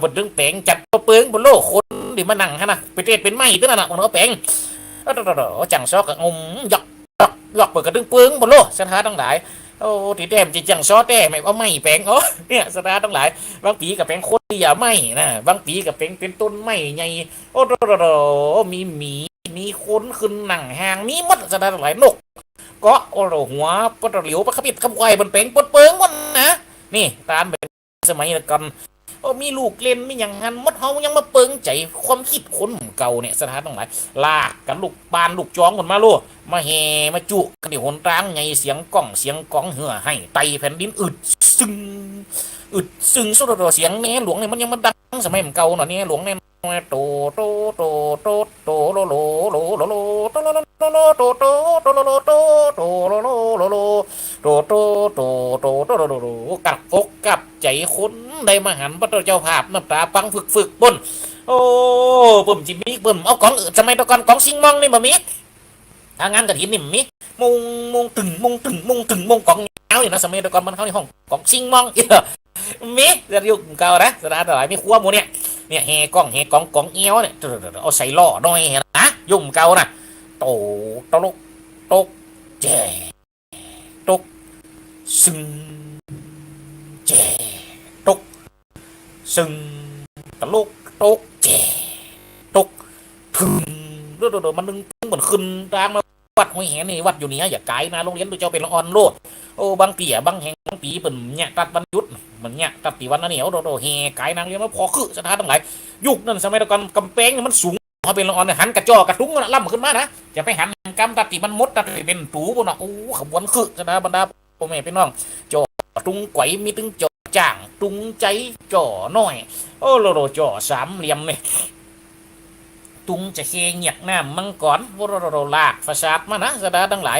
บนดึงแปลงจัดตัวเปลืองบนโลกคนดิมานั่งฮะนะไปเตะเป็นไม้ตัวนั้นนะมันก็แปลงจังซ้อกับงมหยอกเปิดกระดึงเปลืองบนโลกสถานทั้งหลายโอ้ตีแต้มจะจังซ้อแต้ไม่เอาไม่แปลงโอ้เนี่ยสถานทั้งหลายบางปีกับแปลงคนอย่าไม่นะบางปีกับแปลงเป็นต้นไม้ใหญ่โอ้มีหมีมีคนขึ้นหนังหางมีมัดสถานทั้งหลายนกก็โอ้หัวปะเหลียวปะขบิดขบไก่บนแปลงปนเปลืองมันนะนี่ตามเป็นสมัยก่อนโอ้มีลูกเล่นมีอย่างนั้นมดเฮายังมาเปิงใจความคิดคนเก่าเนี่ยสถานทั้งหลายลากกันลูกปานลูกจ้องคนมาลูมาแห่มาจุกันที่หนตางไงเสียงก้องเหือให้ไตแผ่นดินอึดซึ่งสุดตัวเสียงแน่หลวงเนี่ยมันยังมาดังสมัยมันเก่าหน่อยเนี่ยหลวงเนี่ยโตโตโตโตโตโลโลโลโลโลโตโลโลโลโตโตโตโลโลโตโตโลโลโลโลโตโตโตโตโตโลโลกับอกกับใจคนได้มาหันพระเจ้าภาพน้ำตาปังฝึกบนโอ้ปุ่มจิมีปุ่มเอาของสมัยตะกอนของซิงมองนี่บ่มีทางงานกระถิ่นนี่มีมงตึงของเงาอยู่นะสมัยตะกอนมันเข้าในห้องของซิงมองมีจะยุ่งเก่านะสถานหลายมีครัวหมูเนี่ยแห่กองกองเอี้ยวเนี่ยเอาใส่ล่อหน่อยนะยุ่งเก่านะโตตลกตกแจตกซึงแจตกซึงตลกตกแจตกถึงมันนึงเหมือนขึ้นทางมาวัดห้วยแหนี่วัดอยู่นี่อย่าไกลนะโรงเรียนตัวเจ้าเป็นละอ่อนโลดโอ้บางปีบางแห่งบางปีเป็นเนี่ยตัดวันยุดเหมือนเนี่ยตัดปีวันนั้นเหนียวโดเฮไกลนางเรียนมาพอคือสถานทั้งหลายยุคนั้นสมัยตะกอนกำแพงมันสูงพอเป็นละอ่อนหันกระจอกระทุ้งล่ำขึ้นมานะจะไปหันกำตัดตีมันมดตัดตีเป็นตูบนอ่ะโอ้ขบวนคือสถานบรรดาพ่อแม่พี่น้องจ่อตุงไกวมีตึงจ่อจ่างตุงใจจ่อน้อยโอ้โลจ่อสามเหลี่ยมเนี่ยตุงจะเคงหยักน้ำมังกรโรลากฟาชาดมานะสดาทั้งหลาย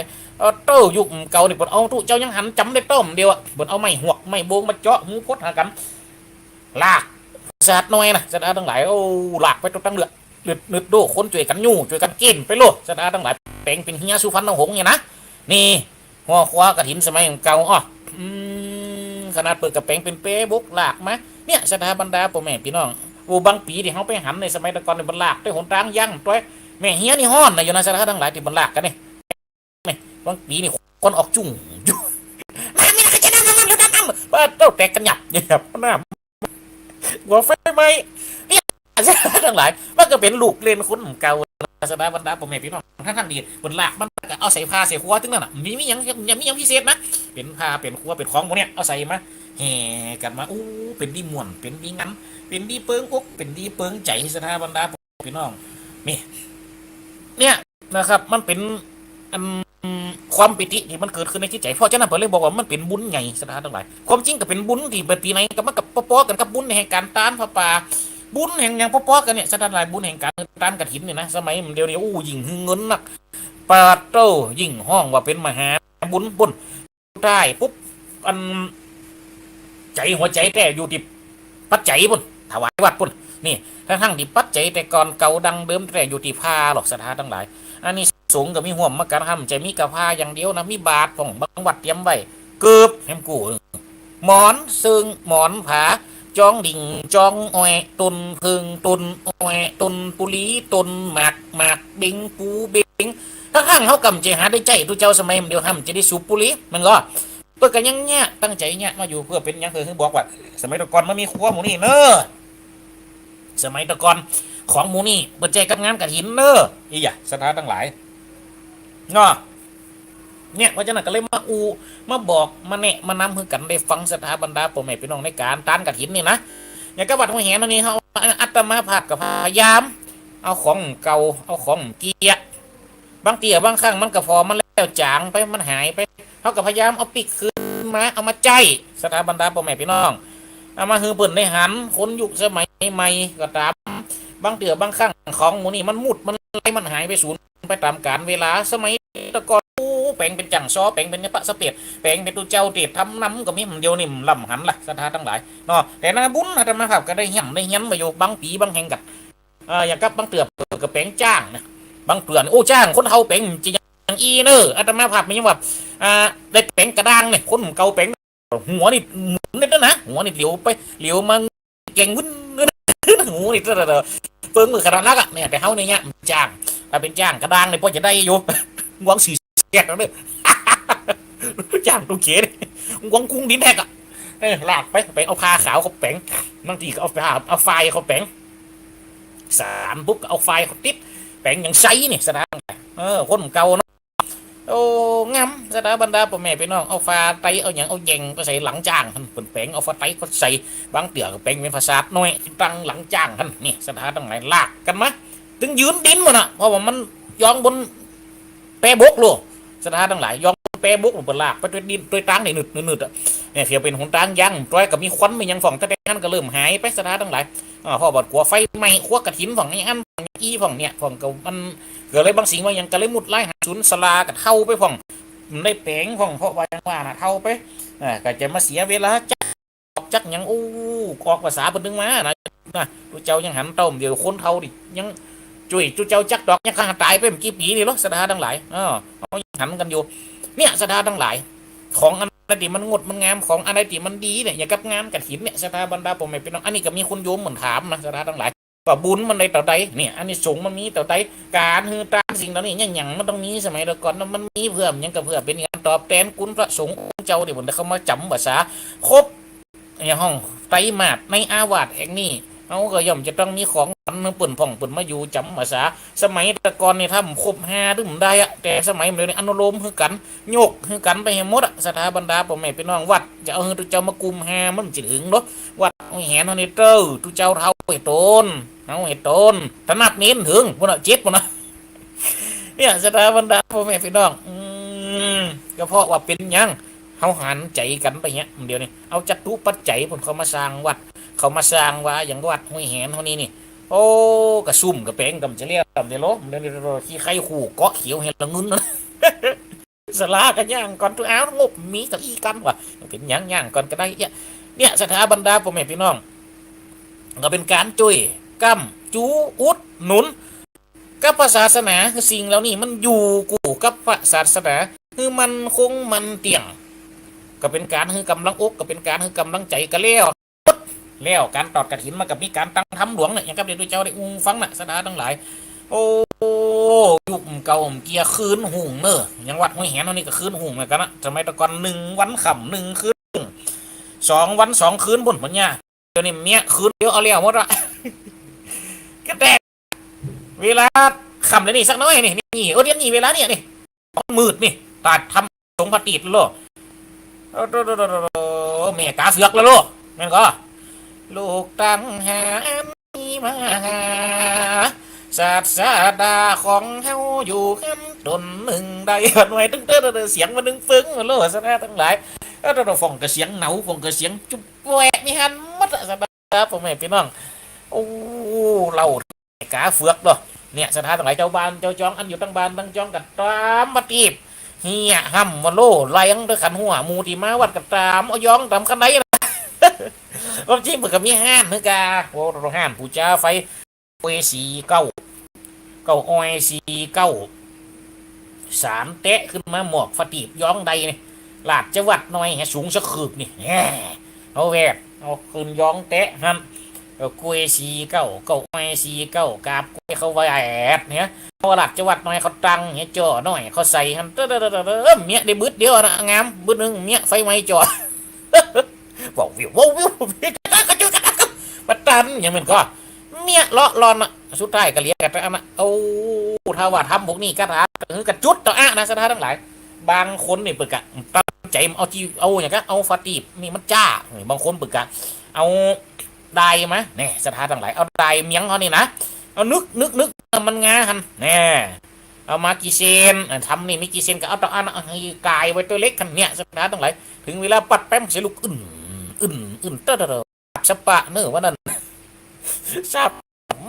เต้ายุคเก่าเนี่ยบนเอาตู้เจ้ายังหันจำได้ต้มเดียวบนเอาไม้หวกไม้โบงมาเจาะหูพดหากันลากฟาชาดน้อยนะสดาทั้งหลายโอ้ลากไปตัวตั้งเลือดนึดโดคนช่วยกันยู่ช่วยกันกินไปโลดสดาทั้งหลายแปลงเป็นเฮียสุพรรณหงษ์เนี่ยนะนี่หัวคว้ากระถินสมัยเก่าอ๋อขนาดเปิดกระแปงเป็นเป๊บุกลากมาเนี่ยสดาบรรดาพ่อแม่พี่น้องโอ้บางปีที่เขาไปหันในสมัยตะกอนในบรรลากด้วยหนทางยั่งตัวแม่เฮียนี่ฮ้อนนะอยู่ในสถานทั้งหลายที่บรรลากกันนี่บางปีนี่คนออกจุ่งมาไม่ได้จะนั่งว่าเต้าแตกกันหยับหน้าหัวไฟไหมนี่สถานทั้งหลายมันก็เป็นลูกเล่นคนเก่าสถานบรรดาพ่อแม่พี่น้องท่านดีบรรลากมันเอาใส่ผ้าใส่ครัวถึงนั่นน่ะมียังพิเศษนะเป็นผ้าเป็นครัวเป็นของพวกเนี้ยเอาใส่มาแห่กันมาอู้เป็นดีม่วนเป็นดีงั้นเป็นดีเปิงอกเป็นดีเปิงใจสถาบรรดาพี่น้องนี่เนี่ยนะครับมันเป็นความปิติที่มันเกิดขึ้นในจิตใจเพราะฉะนั้นผมเลยบอกว่ามันเป็นบุญใหญ่สถานทั้งหลายความจริงก็เป็นบุญที่ปีไหนก็มันกับป้อกันกับบุญแห่งการต้านพระป่าบุญแห่งอย่างป้อกันเนี่ยสถานหลายบุญแห่งการต้านกฐินเนี่ยนะสมัยเดียวนี้อู้ยิ่งเงินนักปาโต้ยิ่งห้องว่าเป็นมหาบุญได้ปุ๊บอันใจหัวใจแต่อยู่ที่ปัจจัยบุญถวายวัดปุ่นนี่ทั้งที่ปัจจัยแต่ก่อนเก่าดังเดิมแต่อยู่ที่ผ้าหรอกสถานทั้งหลายอันนี้สูงกับมีห่วมมาการทำใจมีกับผ้าอย่างเดียวนะมีบาทของบางวัดเตรียมไว้เกือบแฮมกูหมอนซึ่งหมอนผาจองดิ่งจองอ้อยตุนพึงตุนอ้อยตุนปุลีตุนหมากบิงปูบิง ทั้งเขากำใจหาได้ใจทุเจ้าสมัยมันเดียวทำจะได้สูบบุหรี่มันก็เพื่อกันยังเนี้ยตั้งใจเนี้ยมาอยู่เพื่อเป็นยังคือบอกว่าสมัยตะกอนมันมีครัวหมูนี่เนอะสมัยตะกอนของหมูนี่เปิดใจกับงานกับหินเนอะอีหยะสถานทั้งหลายเนาะเนี่ยเพราะฉะนั้นก็เลยมาบอกมาแนะมานำคือกันได้ฟังสถาบรรดาพ่อแม่พี่น้องในการต้านกระถินนี่นะอย่างกวัดหัวแหนตรงนี้เขาอัตมาภาพกับพยายามเอาของเก่าเอาของเกียบางเตี่ยบางครั้งมันก็พอมันแล้วจางไปมันหายไปเขาก็พยายามเอาปิกคืนมาเอามาใจสถาบรรดาพ่อแม่พี่น้องเอามาฮือเปิ่นในหันคนยุคสมัยใหม่ก็ตามบางเตี่ยบางครั้งของหมูนี่มันมุดมันไหลมันหายไปสูญไปตามกาลเวลาสมัยตะกอนแปลงเป็นจังซอแปลงเป็นพระสเปียดแปลงเป็นตัวเจ้าเตียดทำน้ำก็มีมันเดียวนี่ลำหันล่ะสถานทั้งหลายเนาะแต่นาบุญอาตมาภาพก็ได้ย่ำได้ยันมาอยู่บางปีบางแห่งกันอย่างกับบางเตือบกับแปลงจ้างนะบางเตือนโอ้จ้างคนเฮาแปลงจริงอย่างอีเนออาตมาภาพมีว่าได้แปลงกระด้างเนี่ยคนเก่าแปลงหัวนี่หมุนได้นะหัวนี่เหลียวไปเหลียวมาเก่งวุ้นหัวนี่เฟิงมือขนาดนักอ่ะเนี่ยแต่เฮาเนี่ยจ้างถ้าเป็นจ้างกระด้างเนี่ยพอจะได้อยู่หวังสีแยกแล้วเนี่ยจ้างตัวเก๋หวังกุ้งดินแทกอ่ะลากไปเอาผ้าขาวเขาแป้งบางทีก็เอาไฟเขาแป้งสามปุ๊บก็เอาไฟเขาติดแป้งอย่างไซนี่สถานคนเก่าเนาะโอ้งามสถานบรรดาพ่อแม่พี่น้องเอาฟ้าไตเอาอย่างเอาแยงไปใส่หลังจ้างท่านเป็นแป้งเอาฟ้าไตก็ใส่บางเตี่ยก็แป้งเป็นภาษาน้อยตั้งหลังจ้างท่านนี่สถานตั้งไหนลากกันมะถึงยืนดินมันอ่ะเพราะว่ามันย้อนบนแปรบกลูสถานทั้งหลายย้อนแปรบกลงบนลากไปด้วยดินด้วยตั้งในหนึดอ่ะเนี่ยเพียงเป็นหนทางยังต้อยกับมีควันมันยังฝ่องแต่นั้นก็เริ่มหายไปสถานทั้งหลายพ่อบอดกลัวไฟไหม้ขั้วกระถินฝ่องนี้อันอีฝ่องเนี่ยฝ่องก็มันเกิดอะไรบางสิ่งบางอย่างก็เลยมุดไล่หาศูนย์สลากับเท่าไปฝ่องได้แปลงฝ่องเพราะว่าอย่างว่าน่ะเท่าไปก็จะมาเสียเวลาจักยังอู้ออกภาษาเป็นดึงมานะตัวเจ้ายังหันเต้าเดี๋ยวคนเท่าดิยังจุยจุเจ้าจักดอกยังข้างตายไปเมื่อกี้ปีนี่หรอสถานทั้งหลายเขาหันกันอยู่เนี่ยสถานทั้งหลายของอะไรที่มันงดมันงามของอะไรที่มันดีเนี่ยอย่างกับงานกฐินเนี่ยสถานบรรดาผมไม่เป็นน้องอันนี้ก็มีคนโยมเหมือนถามนะสถานทั้งหลายว่าบุญมันในต่อใดเนี่ยอันนี้สงมันมีต่อใดการฮือตามสิ่งเหล่านี้อย่างมันต้องมีสมัยก่อนมันมีเพื่อยังกับเพื่อเป็นงานตอบแทนคุณพระสงฆ์เจ้าเดี๋ยวผมจะเข้ามาจำภาษาครบในห้องไตรมาสในอาวาสแห่งนี้เอาก็ย่อมจะต้องมีของมันเปิ่นผ่องเปิ่นมาอยู่จำภาษาสมัยตะกอนเนี่ยทำครบ5ดึงได้อะแต่สมัยเดี๋ยวนี้อนุโลมคือกันโยกคือกันไปให้หมดอะสถาบรรดาพ่อแม่พี่น้องวัดจะเอาตุเจ้ามากุม5มันจะถึงเนาะวัดแหนเท่านี้เต้าตุเจ้าเท่าไอ้ต้นเอาไอ้ต้นถนัดเน้นถึงพวกเราเจ็ดพวกนะเนี่ยสถาบรรดาพ่อแม่พี่น้องก็เพราะว่าเป็นยังเขาหันใจกันไปเงี้ยเดี๋ยวนี้เอาจัตุปัจจัยผมเขามาสร้างวัดเขามาสร้างว่าอย่างวัดห้วยแหนเท่านี้นี่โอ้กระซุ่มกระแปงกำจะเรียกกำเดโลเดี๋ยวขี้ไข่ขู่เกาะเขียวเห็นละงุนนะสลากันย่างก่อนตัวอ้าวงบมีกับอีกันว่ะเป็นย่างก่อนก็ได้เนี่ยสถาบรรดาพ่อแม่พี่น้องก็เป็นการจุยกั้มจูอุดหนุนกับศาสนาคือสิ่งเหล่านี้มันอยู่กูกับศาสนาคือมันคงมันเตี่ยงก็เป็นการคือกำลังอกก็เป็นการคือกำลังใจกันแล้วการตอดกระถินมากับมีการตั้งทำหลวงเนี่ยอย่างกับเดี๋ยวเจ้าได้ฟังน่ะสถานทั้งหลายโอ้ยุคเก่าเกียร์คืนหุ่งเนอะยังวัดห้วยแหนตรงนี้ก็คืนหุ่งเหมือนกันนะสมัยตะกอน1 วันค่ำ1 คืน2 วัน 2 คืนบนปัญญาเดี๋ยวนี้เมียคืนเดียวเอาเลี้ยวหมดละก็แต่เวลาค่ำเลยนี่สักน้อยนี่เดี๋ยวนี้เวลาเนี่ยนี่มืดนี่ตัดทำสงปฏิทินโลเมียกาเสือกแล้วโลแม่นก็ลูกตั้งหามีมาหาศาสดาของเฮาอยู่ขั้นตนหนึ่งได้หน่วยตึ้งเสียงมันดึงฟึ้งโลสนะทั้งหลายเราฟังกับเสียงเหนาฟังกับเสียงจุ๊บแหวกนี่ฮันมัดสบายพ่อแม่พี่น้องโอ้เรากาเฟือกเนาะเนี่ยสถานทั้งหลายเจ้าบ้านเจ้าจองอันอยู่ตั้งบ้านตั้งจองกันตามมาตีบเฮียห้ำมาโลไล่ยังด้วยขันหัวมูที่มาวัดกับตามเอาย้องตามกันไหนความจริงมันก็มีห้านเนื้อกาโอ้เราห้านผู้จ้าไฟเวสีเก้าอ้อยสีเก้า3 เตะขึ้นมาหมอกฟตีบย้องใดนี่ลาดจะวัดหน่อยสูงสักคืบนี่เอาแวกเอาคืนย้องเตะฮัน กล้วยสีเก้าเก้าไม้สีเก้ากาบกล้วยเขาไว้แอดเนี่ยเขาหลักจังหวัดหน่อยเขาตังเนี่ยจ่อหน่อยเขาใส่ฮันเมียได้บึดเดียวนะงามบึดนึงเมียไฟไหม้จ่อบอกวิววิววิวมาตันอย่างมันก็เมียเลาะรอนอ่ะสุดท้ายก็เลี้ยกันนะเอาถ้าว่าทำพวกนี้ก็ทำกระจุดต่ออ่ะนะสถานทั้งหลายบางคนนี่ปึกอะตั้งใจเอาจีเอาอย่างก็เอาฟาตีบนี่มันจ้าบางคนปึกอะเอาได้ไหมเนี่ยสถานทั้งหลายเอาได้เมียงเขานี่นะเอานึกมันงาหันเนี่ยเอามากี่เซนทำนี่ไม่กี่เซนก็เอาต่ออันให้กายไว้ตัวเล็กกันเนี่ยสถานทั้งหลายถึงเวลาปัดแป้มเสียลูกอึ่นเตอสปะเนื้อว่านั่นซับ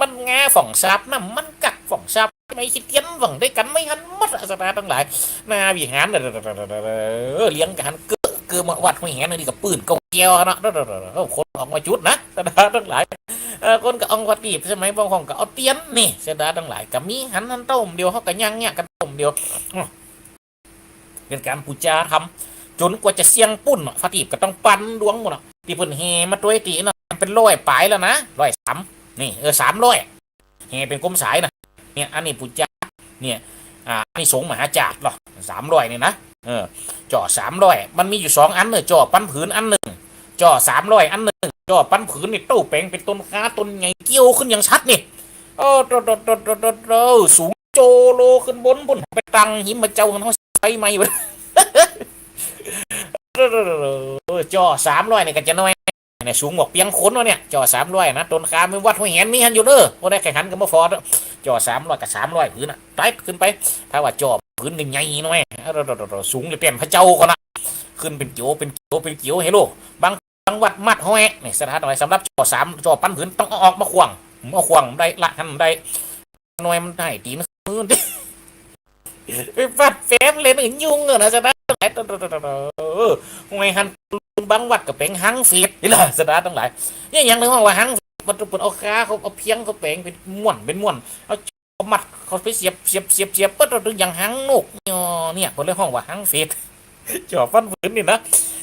มันงาฝ่องซับน้ำมันกัดฝ่องซับไม่คิดเทียนฝ่องได้กันไม่หันมัดสตาร์ทั้งหลายนาวิหารเลี้ยงกันเกือมาวัดไม่เห็นนี่กับปืนกเกียวนะคนออกมาจุดนะสตาร์ทั้งหลายคนก็องวัดตีบใช่ไหมบางของก็เอาเตียนนี่สตาร์ทั้งหลายกับมีหันต้มเดียวเขาก็ยังเนี่ยกันต้มเดียวเป็นการปูจาทำจนกว่าจะเสียงปุ่นฟาตีบก็ต้องปั้นดวงหมดตีปุ่นเฮมาตัวตีนะเป็นร้อยปลายแล้วนะ103นี่300เฮเป็นกลมสายนะเนี่ยอันนี้ปุจจาเนี่ยอันนี้สงมหาจาดหรอ300นี่นะจ่อ300มันมีอยู่2อันเนอะจ่อปั้นผืนอันหนึ่งจ่อ300อันหนึ่งจ่อปั้นผืนนี่ตู้แปลงเป็นต้นค้าต้นใหญ่เกี้ยวขึ้นอย่างชัดนี่โอ้โดสูงโจโลขึ้นบนไปตังหิมมาเจ้าเขาใช้ไม่ไปจ่อ300นี่ก็จะน้อยเนี่ยสูงหมกเปียงขนวะเนี่ยจ่อ300นะต้นขาไม่วัดหัวแหนมีหันอยู่เด้อพอได้แข่งขันกันมาฟอร์ดจ่อ300กับ300พื้นอ่ะไต่ขึ้นไปถ้าว่าจ่อพื้นหนึ่งใหญ่หน่อยสูงจะเปลี่ยนพระเจ้ากันนะขึ้นเป็นเกี่ยวเฮโลบางวัดมัดห้อยนี่สถานหน่อยสำหรับจ่อปั้นพื้นต้องออกมาขวางได้ละทันได้หน่อยมันได้ตีนมือไปฟัดแฟมเลยนึงยุ่งนะสถานหลายห้อยหันบางวัดกับเป็นหังฟีดนี่แหละสถานทั้งหลายนี่อย่างหนึ่งว่าหังมันเป็นเอาขาเขาเอาเพียงเขาแปลงเป็นม้วนเอามัดเขาไปเสียบปั๊บตัวอย่างหังนกเนี่ยคนเรียกห้องว่าหังฟีดจ่อฟันฝืนนี่นะ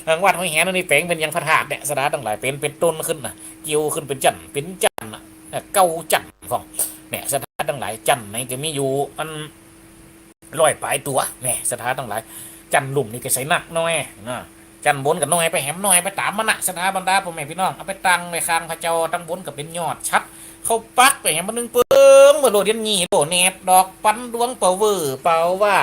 ทางวัดห้อยแหนนี่แปลงเป็นยังพระธาตุเนี่ยสถานทั้งหลายเป็นต้นขึ้นนะเกี่ยวขึ้นเป็นจันนะเก้าจันของเนี่ยสถานทั้งหลายจันในจะมีอยู่อัน100ปลายตัวเนี่ยสถานทั้งหลายจันหลุมนี่ก็ใส่หนักน้อยนะจันบนกับน้อยไปแหมน้อยไปตามมันนะสถาบรรดาพ่อแม่พี่น้องเอาไปตั้งในคางพระเจ้าตั้งบนกับเป็นยอดชัดเขาปักไปแหมมันนึงเปิ้งเมื่อโดดเดียนงีโดแนบดอกปันดวงเป่าเวอร์เป่าว่า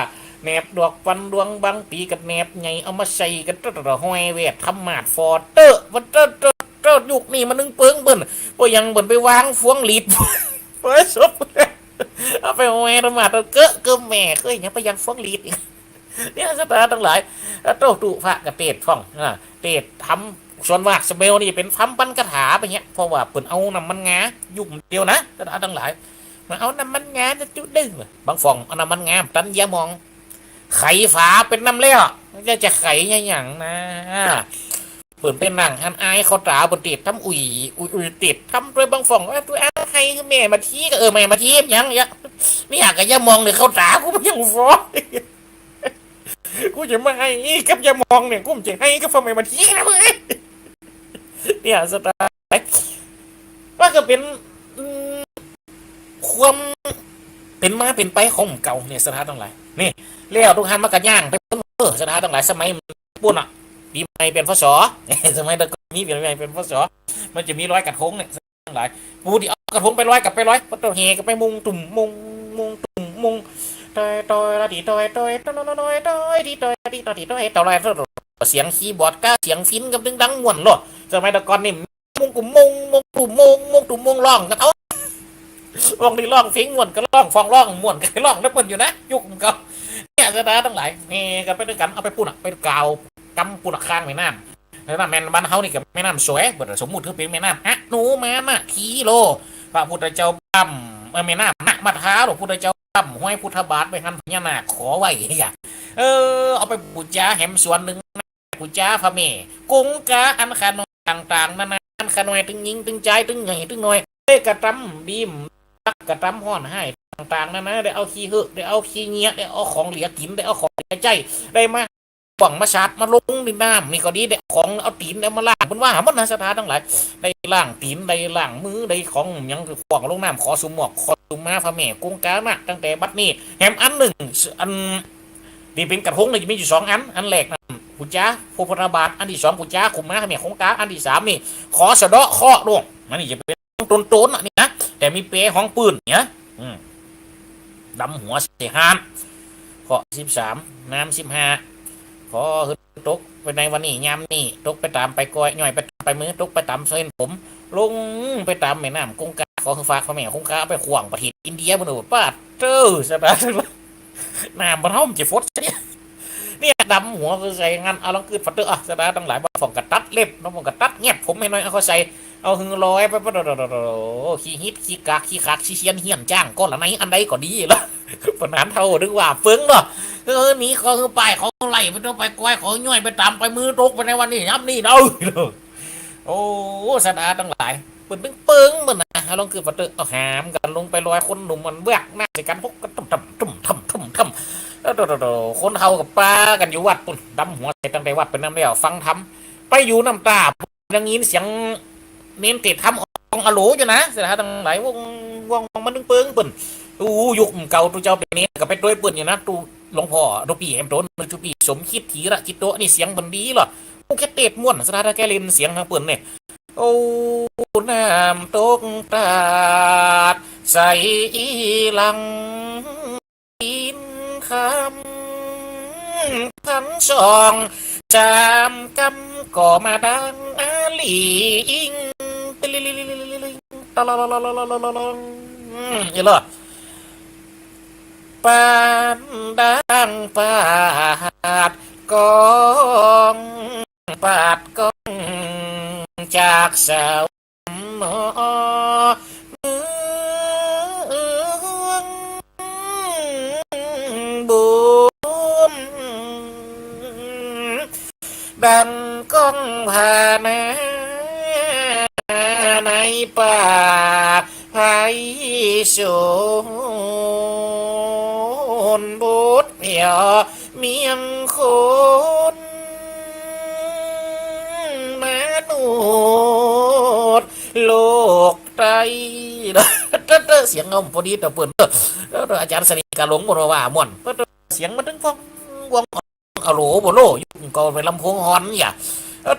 แนบดอกปันดวงบางปีกับแนบไงเอามาใส่กันตัวห้อยเวททำมาดฟอร์เตอร์วันเตอร์ยุคนี้มันนึงเปิ้งเบิ่นพอยังเบิ่นไปวางฟวงลีดไปซบเอาไปห้อยทำมาดเกอะแม่เคยยังไปยังฟวงลีดเนี่ยสตาร์ทั้งหลายโตตุพระกับเตดฟ่องเตดทำส่วนว่าสเมลนี่เป็นทำปั้นกระถาไปเงี้ยเพราะว่าเปิ่นเอาน้ำมันงายุ่งเดียวนะสตาร์ทั้งหลายมาเอาน้ำมันงาจะจุดดึงบางฟ่องเอาน้ำมันงาตันยามองไข่ฝาเป็นน้ำเลี้ยจะไข่อย่างนะเปิ่นเป็นหนังฮันไอเขาตาบนติดทำอุ่ยติดทำด้วยบางฟ่องว่าตัวไอ้แม่มาทีก็แม่มาทียังเงี้ยนี่อยากกับยามองเลยเขาตากูยังฟ้องกูจะมาให้กับยามองเนี่ยกูจะให้กับฟอร์มมาทีนะมึงเนี่ยสตาร์ว่าก็เป็นความเป็นมาเป็นไปของเก่าเนี่ยสถานทั้งหลายนี่เลี้ยวทุกหันมากระย่างไปสถานทั้งหลายสมัยปุ่นอ่ะปีใหม่เป็นพศสมัยตะกี้ปีใหม่เป็นพศมันจะมีร้อยกระทงเนี่ยทั้งหลายปูที่เอากระทงไปร้อยกับไปร้อยพอตัวเฮก็ไปมุงตุ่มมุงตอยละดีตอยดีตอยต่ออะไรเสียงคีย์บอร์ดก้าเสียงฟินกับดึงดังม่วนหรอสมัยตะก่อนนี่มุงกุ่มมุงตุ่มร้องกันเอาร้องดีร้องฟิงม่วนก็ร้องฟองร้องม่วนก็ร้องได้เปิดอยู่นะยุคก็เนี่ยจะได้ทั้งหลายเฮกันไปด้วยกันเอาไปปุ่นไปกาวกำปุ่นข้างแม่น้ำแล้วแม่บ้านเฮานี่กับแม่น้ำสวยเปิดสมมุติคือเป็นแม่น้ำอะหนูแม่น่ะกิโลพระพุทธเจ้าปั๊มแม่น้ำนักมาท้าหลวงพุทธเจ้าปั๊มห้อยพุทธบาทไปหันพญานาคขอไว้อย่าเอาไปบูชาแหมส่วนหนึ่งบูชาพระเมกงกาอันขานต่างๆนานาอันขานอยตึงยิงตึงใจตึงใหญ่ตึงน้อยได้กระตำบีมกระตำห่อนให้ต่างๆนานาได้เอาขี้เหอะได้เอาขี้เงี้ยได้เอาของเหลียกินได้เอาของเหลียใจได้มาบ ป่องมาชาดมาลงดินน้ำนี่ก็ดีได้ของเอาตีนเอามาล่างมันว่ามันนะสถานทั้งหลายได้ล่างตีนได้ล่างมือได้ของยังคือป่องลงน้ำขอสุมหมอกขอสุมมาพระแม่กุ้งกานะตั้งแต่บัดนี้แฮมอันหนึ่งอันนี่เป็นกระทงเลยจะมีอยู่2 อันอันแรกนะปุจจาโพพระบาทอันที่2ปุจจาขุมมาพระแม่กุ้งกาอันที่3นี่ขอสะเดาะข้อดวงมันนี่จะเป็นต้นๆนี่นะแต่มีเปรห้องปืนเนี่ยดำหัวเสียหานขอ13น้ำ15ขอฮึดตกไปในวันนี้ยามนี่ตกไปตามไปก้อยย่อยไปมือตกไปตามเส้นผมลงไปตามแม่น้ำกงกาขอฝากพ่อแม่คงกาไปขวางประเทศอินเดียบนอุป้าเจ้าสตาร์น้ำบนห้องจะฟดเนี่ยดำหัวคือใส่งานเอาลังคืนฟัดเตอร์สตาร์ตั้งหลายบ่ฝ่องกระตัดเล็บน้องฝ่องกระตัดเงียบผมไม่น้อยเอาเขาใส่เอาหึงลอยไปขี้ฮิตขี้กากขี้คักขี้เชียนเหี้ยนจ้างก้อนละไหนอันใดก็ดีแล้วปัญหาเท่าดึงว่าเฟิงเนาะหนีเขาคือไปเขาไล่ไปต้องไปก้อยเขาย่อยไปตามไปมือตกไปในวันนี้ย้ำนี่เด้อโอ้สตาร์ตั้งหลายเปิดเปิ้งเหมือนนะลองคือฟัดเตอร์เอาหามกันลงไปลอยคนหนุ่มมันเบื้องหน้าใส่กันพกกันทำแล้วคนเฮากับป้ากันอยู่วัดปุ่นดำหัวใส่ตั้งแต่วัดเป็นน้ำเลี้ยวฟังทำไปอยู่น้ำตาอย่างนี้เสียงเน้นติดทำองอโหลอยู่นะเสียตั้งหลายวงมันเปิ้งปุ่นตู้ยุคเก่าตู้เจ้าเป็นนี้กับเป็นด้วยปุ่นอยู่นะตู้หลวงพ่อตู้ปีเอ็มโดนตู้ปีสมคิดถีระคิดโตนี่เสียงบันดีหรอโอแค่เตะม้วนสถานแกลินเสียงทางปุ่นเนี่ยโอ้น้ำตกตาดใส่ลังอินคำพันสองจามกำก่อมาดังอาลีอิงตะลิลิลิลิลิลิตะลาลาลาลาลาลาลาอย่าเลยปานดังปาดกองปาดกองจากสาวหมอดันก้องผ่านาในป่าไผ่โสนบุตรเหี่ยวเมียงคนมานูดโลกไตเสียงงมพอดีแต่เปิดอาจารย์สนิทกะหลงบอกว่าม่วนเสียงมันถึงฟองวงเอาโหลโบโลยุ่งก็เป็นลำโพงฮอนอย่า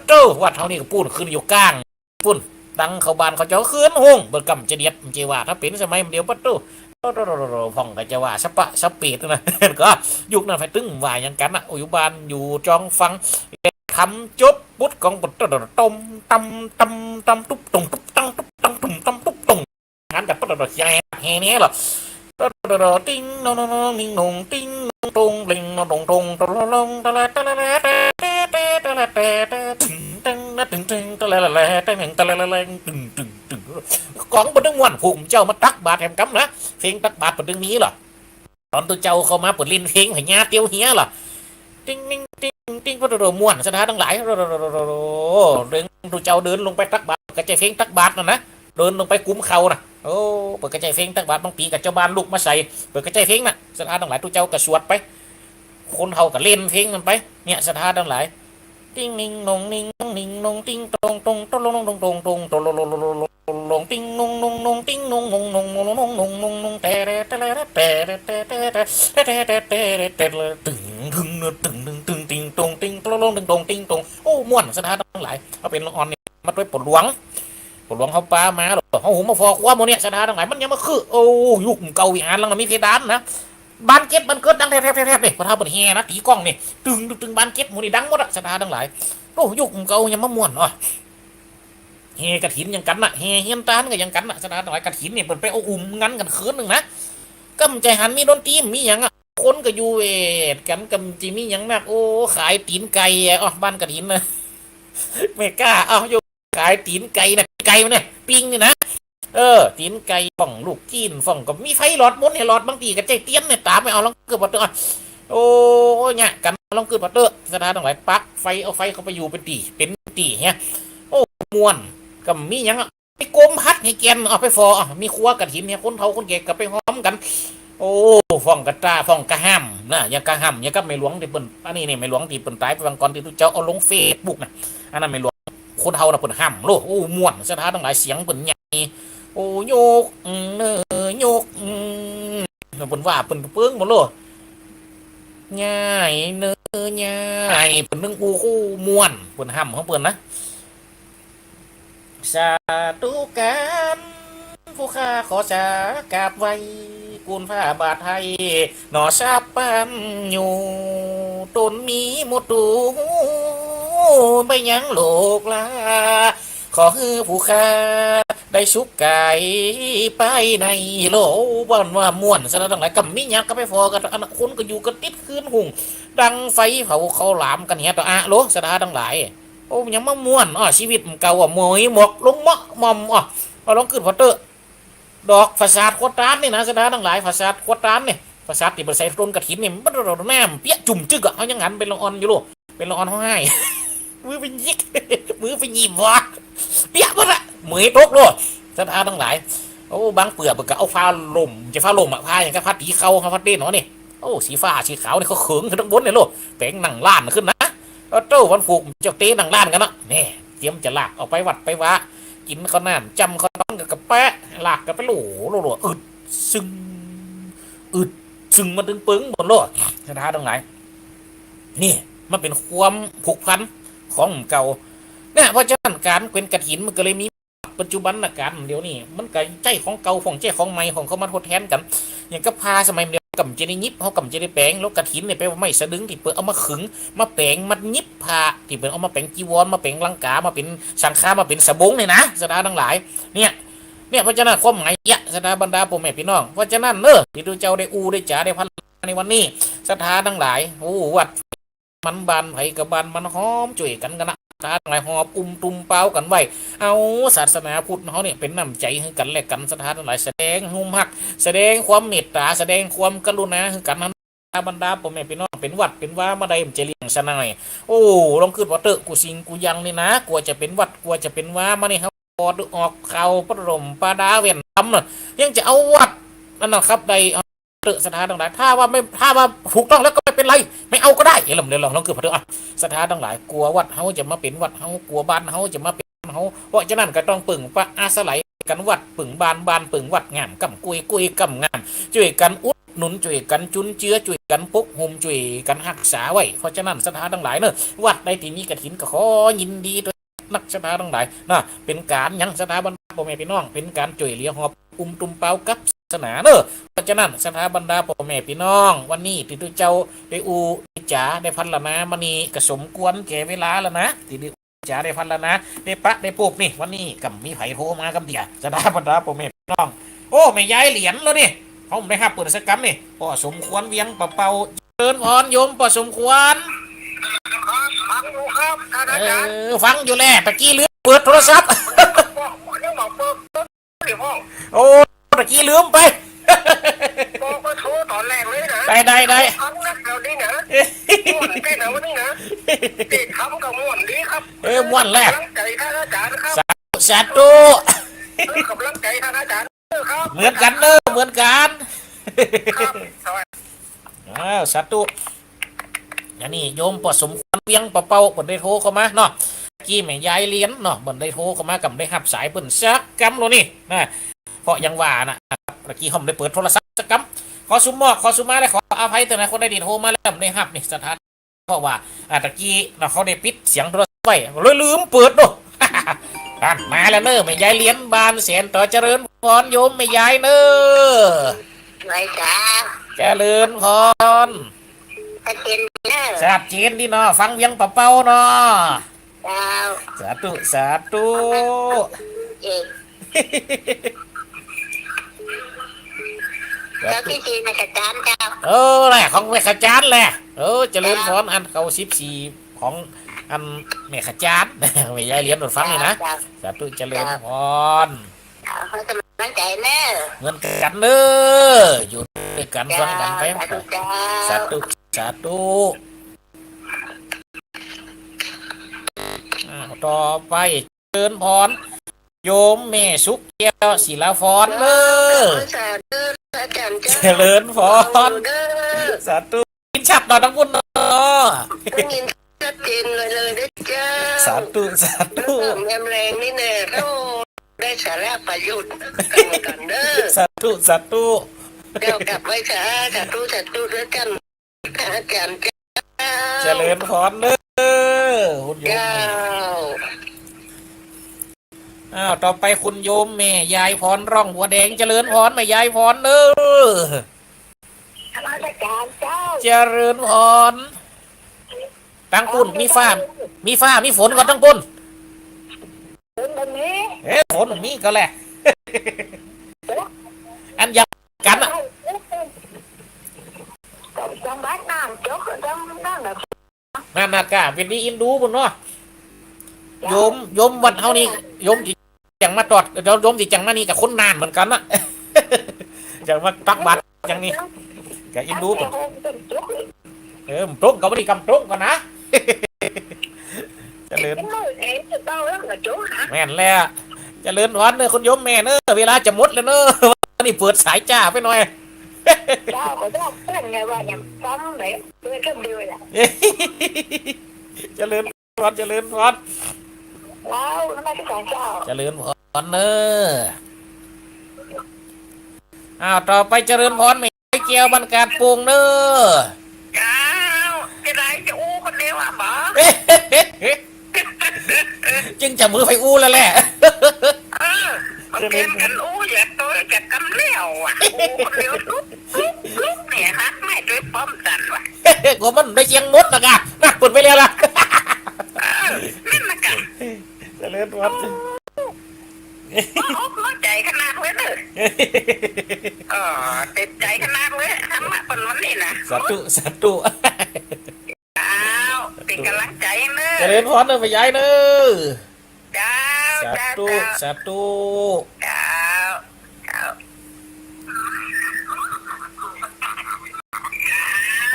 เจ้าวัดเท่านี้ก็ปูนขึ้นอยู่กลางปูนดังเขาบานเขาจะขึ้นห้องเบิกกำจะเดียดเจว่าถ้าเป็นสมัยเดียวปัตตุพ่องก็จะว่าสปะสปีดนะก็ยุคนั้นไฟตึงว่าอย่างกันนะอยู่บ้านอยู่จองฟังทำจบปุ๊ดกองปุ๊ดต้มตำตุ๊บตุ่งตุ๊บตังตุ๊บตังตุ่มตำตุ๊บตุ่งงานกับปุ๊ดแย่แห่เนี้ยหรอติ้งนงนิ่งนงติ้งตรงลิงตรงตรงตรงตรงตะละตะละตะตะละตะตึงตึงตึงตะละละตึงตะละละตึงของบนดึงวันผมเจ้ามาตักบาทแถมกำนะเพลงตักบาทบนดึงนี้หรอตอนตัวเจ้าเข้ามาเปิดลินเพลงให้ญาเตียวเฮียหรอติ้งติ้งติ้งพอตัวม้วนสถานทั้งหลายเรื่องตัวเจ้าเดินลงไปตักบาทกระจายเพลงตักบาทนะเดินลงไปกุ้มเขานะโอ้เปิดกระจายเพลงตักบาทบางปีกับเจ้าบ้านลูกมาใส่เปิดกระจายเพลงนะสถานทั้งหลายตัวเจ้ากระสวดไปคนเฮากับเล่นเพลงมันไปเนี่ยสถานทั้งหลายติ้งนิ่งนงนิ่งนงนิ่งนงติ้งตรงตรงตรงตรงตรงตรงตรงตรงลงติ้งนงนงนงติ้งนงนงนงนงนงนงนงนงแต่ตึงตึงตึงตึงติ้งตรงติ้งตรงตรงตรงติ้งตรงโอ้ม่วนสถานทั้งหลายเอาเป็นออนนี่มาด้วยปวดหลวงเขาปลามาหรอเขาหูมาฟอกว่าโมเนี่ยสถานทั้งหลายมันยังมาคือโอ้ยุคเก่าอีกอันแล้วมันมีเพดานนะบ้านเก็ตมันเกิดดังแทบเลยพระท่าเปิดแห่นะตีกล้องนี่ตึงบ้านเก็ตมูนี่ดังหมดอะสถานทั้งหลายโอ้ยุคเก่ายังมาม่วนเนาะแห่กระถินยังกันน่ะแห่เฮียนตานก็ยังกันน่ะสถานทั้งหลายกระถินเนี่ยเปิดไปเอางั้นกันคืนหนึ่งนะกำใจหันมีดนตรีมีอย่างอ่ะคนก็อยู่กันกำจีมีอย่างนักโอ้ขายตีนไก่อ๋อบ้านกระถินนะไม่กล้าเอาอยู่ขายตีนไก่นะไก่มันเนี่ยปิ้งนี่นะตีนไก่ฟ่องลูกจีนฟ่องก็มีไฟหลอดมุนให้หลอดบางทีก็ใจเตี้ยนเนี่ยตามไม่เอาลองเกิดบัตเตอร์โอ้เนี่ยกันลองเกิดบัตเตอร์สถานทั้งหลายปักไฟเอาไฟเขาไปอยู่เป็นตีเนี่ยโอ้มวนก็มีอย่างอ่ะไปโกมพัดให้แกนเอาไปฟอมีครัวกระถินเนี่ยคนเฒ่าคนแก่ก็ไปห้อมกันโอ้ฟ่องกระตาฟ่องกระห้าม นะอย่ากระห่ำอย่ากับไม่หลวงที่เปิ่นอันนี้เนี่ยไม่หลวงที่เปิ่นตายไปวันก่อนที่ทุกเจ้าเอาลงเฟซบุ๊กนะอันนั้นไม่หลวงคนเฮาน่ะเปิ่นห่ำโลโอ้ม่วนสถานทั้งหลายเสียงเปิ่นใหญ่โอ้โยกเนอโยกเปิ่นว่าเปิ่นเปิ้งหมดโลง่ายเนอง่ายเปิ่นนึงอู้ม่วนเปิ่นห่ำของเปิ่นนะสาธุการผู้ข้าขอสากราบไว้กุลพระบาทไทยหนอชาปันอยู่ตนมีหมดตูไปยังโลกลาขอให้ผู้ข้าได้ชุกกายไปในโลกบ้านว่าม่วนสารทั้งหลายกับมิญาก็ไปฟอกันอันคนก็อยู่กันติดคืนหุ่งดังไฟเผาเขาหลามกันเหี้ยต่ออะโลสารทั้งหลายโอ้ยังมาม่วนชีวิตมันเก่าหมวยหมกลงมะมอมมาลองขึ้นพอเตอร์ดอกฟาซาดโคตรานนี่นะสถานทั้งหลายฟาซาดโคตรานนี่ฟาซาดที่เป็นใส่ต้นกระถินนี่มันเราแนมเปี้ยจุ่มจึกอะเขายังหันเป็นละออนอยู่ลูกเป็นละออนห้อยมือเป็นยิกมือเป็นยิบวะเปี้ยมันละมือตกลูกสถานทั้งหลายโอ้บางเปลือกก็เอาฟ้าลมจะฟ้าลมอะผ้าอย่างกับผ้าตีเขาผ้าเต้นเนาะนี่โอ้สีฟ้าสีขาวนี่เขาเขิงขึ้นทั้งบนเลยลูกแปลงหนังล้านขึ้นนะเจ้าวันฝูกเจ้าเต้หนังล้านกันเนาะนี่เตรียมจะลากออกไปวัดไปวะกินข้าวน้ำจำข้าวต้อนกับแปะหลากกับไปโหลอึดซึงอึดซึงมาตึงปึ้งหมดโลดสถานตรงไหนนี่มันเป็นความผูกพันของเก่าเนี่ยเพราะฉะนั้นการเป็นกระถินมันก็เลยมีปัจจุบันการเดี๋ยวนี้มันก็ใจของเก่าของใจของใหม่ของเขามาทดแทนกันอย่างก็พาสมัยเดียวกับเจได้ยิบเขากับเจได้แปลงแล้วกระถินเนี่ยไปว่าไม่สะดึงที่เปิดเอามาขึงมาแปลงมันยิบผ้าที่เป็นเอามาแปลงจีวรมาแปลงลังกามาเป็นสังฆามาเป็นสบงเลยนะสถานทั้งหลายเนี่ยเพราะฉะนั้นความหมายยะสถาบรรดาพ่อแม่พี่น้องเพราะฉะนั้นเนอะที่ดูเจ้าได้ได้จ๋าได้พันในวันนี้สถานทั้งหลายโอ้วัดมันบานไผ่กับบานมันหอมจุ่ยกันนะสถานทั้งหลายหอบตุ่มเปล่ากันไว้เอาศาสนาพุทธเขาเนี่ยเป็นน้ำใจให้กันและกันสถานทั้งหลายแสดงหุ่มหักแสดงความเมตตาแสดงความกรุณาให้กันนั้นบรรดาพ่อแม่พี่น้องเป็นวัดเป็นว่ามาได้มันจะเลี้ยงสนายโอ้ลองขึ้นพอเตอะกูสิงกูยังนี่นะกลัวจะเป็นวัดกลัวจะเป็นว่ามาเนี่ยครับพอออกเขาปรมปาดาเวียนทำเนาะยังจะเอาวัดนั่นนะครับใดเตอะสถานต่างๆถ้าว่าถูกต้องแล้วก็ไม่เป็นไรไม่เอาก็ได้เดี๋ยวลองคือพอเตอะสถานต่างๆกลัววัดเขาจะมาเป็นวัดเขากลัวบ้านเขาจะมาเป็นเขาเพราะฉะนั้นก็ต้องปึ่งปะอาศัยกันวัดปึ่งบ้านปึ่งวัดงามกำกุยกำงามช่วยกันอุดหนุนช่วยกันจุนเจือช่วยกันปกห่มช่วยกันรักษาไว้เพราะฉะนั้นสถานต่างๆเนอะวัดใดที่มีกฐินก็ขอยินดีด้วยนักสถานต่างๆนะเป็นการยังสถาบันพ่อแม่พี่น้องเป็นการช่วยเหลือหอบตุ่มเปล่ากับศาสนาเนอะเพราะฉะนั้นสถาบันดาพ่อแม่พี่น้องวันนี้ที่ทุกเจ้าได้ได้จ๋าได้พันละนะมันนี่ก็สมควรแก่เวลาแล้วนะที่ได้จ๋าได้พันละนะได้ปะได้ปุ๊บนี่วันนี้กับมีไผ่โทรมากับเดียสถาบันดาพ่อแม่พี่น้องโอ้ไม่ย้ายเหรียญแล้วนี่เขาไม่ครับเปิดสกัมนี่พอสมควรเวียงเป่าเดินพรโยมพอสมควรฟังอยู่ครับฟังอยู่แหละตะกี้ลืมเปิดโทรศัพท์โอ้ตะกี้ลืมไปบอกมาโทรตอนแรกเลยนะได้ฟังนักเราดีนะม่วนแค่ไหนวันนี้นะติดคำกับม่วนดีครับม่วนแรกกำลังใจท่านอาจารย์ครับสาธุกำลังใจท่านอาจารย์ครับเหมือนกันเนอะเหมือนกันครับสาธุอันนี้โยมปอสมควรเวียงเป่าบนได้โทรเข้ามาเนาะกี้แม่ยายเลี้ยนเนาะบนได้โทรเข้ามากับได้หับสายเปิ่นซักกัมโลนี่นะเพราะยังว่านะตะกี้ผมได้เปิดโทรศัพท์สักกัมขอสุมมาได้ขออภัยแต่นะคนได้ดีโทรมาแล้วได้หับนี่สถานเพราะว่าตะกี้เราเขาได้ปิดเสียงโทรศัพท์ไว้เลยลืมเปิดดูมาแล้วเนอะแม่ยายเลี้ยนบานเสียนต่อเจริญพรโยมแม่ยายเนอะไม่จ้าเจริญพรชัดเจนดีเนาะฟังเวียงเป่าเนาะสาธุแล้วที่จีนมาขจานเจ้าแหละของแม่ขจานแหละเจริญพรอันเขา14ของอันแม่ขจานไม่ยายเลี้ยงหนดฟังเลยนะสาธุเจริญพรเขาจะมั่นใจเนอะเงินกันเนอะอยู่ด้วยกันฟังกันไปสาธุต่อไปเจริญพรโยมแม่สุกแก้วศิลาพรเนอะเจริญพรสาธุ ชัดหน่อยทั้งคุณเนาะ ได้ยินชัดเจนเลยนะเจ้า สาธุสา เรื่ ธุ องแรงนี่แน่เขาได้สาระประโยชน์กันเด้อ สาธุสาธุ เดี๋ยวกลับไปสาธุด้วยกันอาจารย์เจ้า เจริญพรเด้อคุณโยม เจ้า อ้าวต่อไปคุณโยมแม่ยายพรร่องหัวแดงเจริญพรแม่ยายพรเด้อ อาจารย์เจ้า เจริญพรตั้งปุ่นมีฟ้ามีฝนก็ตั้งปุ่น เป็นแบบนี้ ฝนมีก็แหละ อันยังกันอ่ะ จังบ้านน้ำจกจังนั่งแบบ นั่นน่ะกะเป็นดีอินดูปุ่นเนาะโยมวันเฮานี่โยมที่จังมาตอดโยมที่จังมานี่กับคนนานเหมือนกันนะ จังมาตักบาตรจังนี่กะอินดูปุ่นมันตรงกับวิธีกรรมตรงกันนะ เจริญ เป็นมือเองจะเต้าแล้วกับจุ๊ฮะ แม่นแล้วเจริญพรเนอะคุณโยมแม่เนอะเวลาจะหมดแล้วเนอะ นี่เปิดสายจ้าไปหน่อย เจ้าก็ต้องเพื่อนไงว่าอย่างซ้ำแบบเพื่อนเครื่องเดียวแหละ เจริญพรเจริญพร แล้วนั่นไม่ใช่ของเจ้า เจริญพรเนอะอ้าวต่อไปเจริญพรไม่เกี่ยวบรรกาศปรุงเนอะ เจ้าจะได้จะอู้คนเดียวอ่ะหมอ จึงจะมือไฟอู้แล้วแหละ มันเกมกันอู้อย่าตัวจะกำเลี้ยวอ่ะอู้คนเดียวลุกเนี่ยฮะไม่ด้วยป้อมสันว่ะ กูมันได้เชียงมดนะกะน่าปุ่นไปแล้วล่ะ นั่นนะกัน เจริญพร เข้าใจขนาดเว้ยเลยติดใจขนาดเว้ยทำมาเป็นวันนี้นะ สาธุสาธุ อ้าวเป็นกำลังใจเนอะ เจริญพรเนอะไปย้ายเนอะ เจ้า สา เจ้า ธุ เจ้า สาธุ เจ้าเจ้า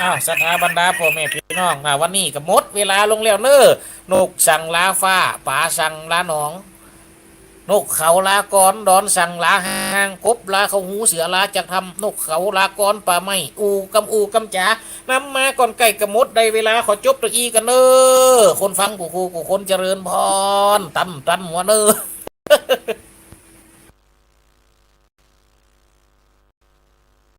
อ้าวสถาบรรดาพ่อแม่พี่น้องวันนี้ก็หมดเวลาลงแล้วเนอะนกสั่งลาฟ้าป่าสั่งลาหนอง นกเขาลากรดอนสั่งลาหางกบลาเขาหูเสือลาจากทำนกเขาลากรป่าไม้อูกำจ๋านำมาก่อนไก่กระมดได้เวลาขอจบตัวอีกันเนอะคนฟังกูคนเจริญพรตั้มหัวเนอะ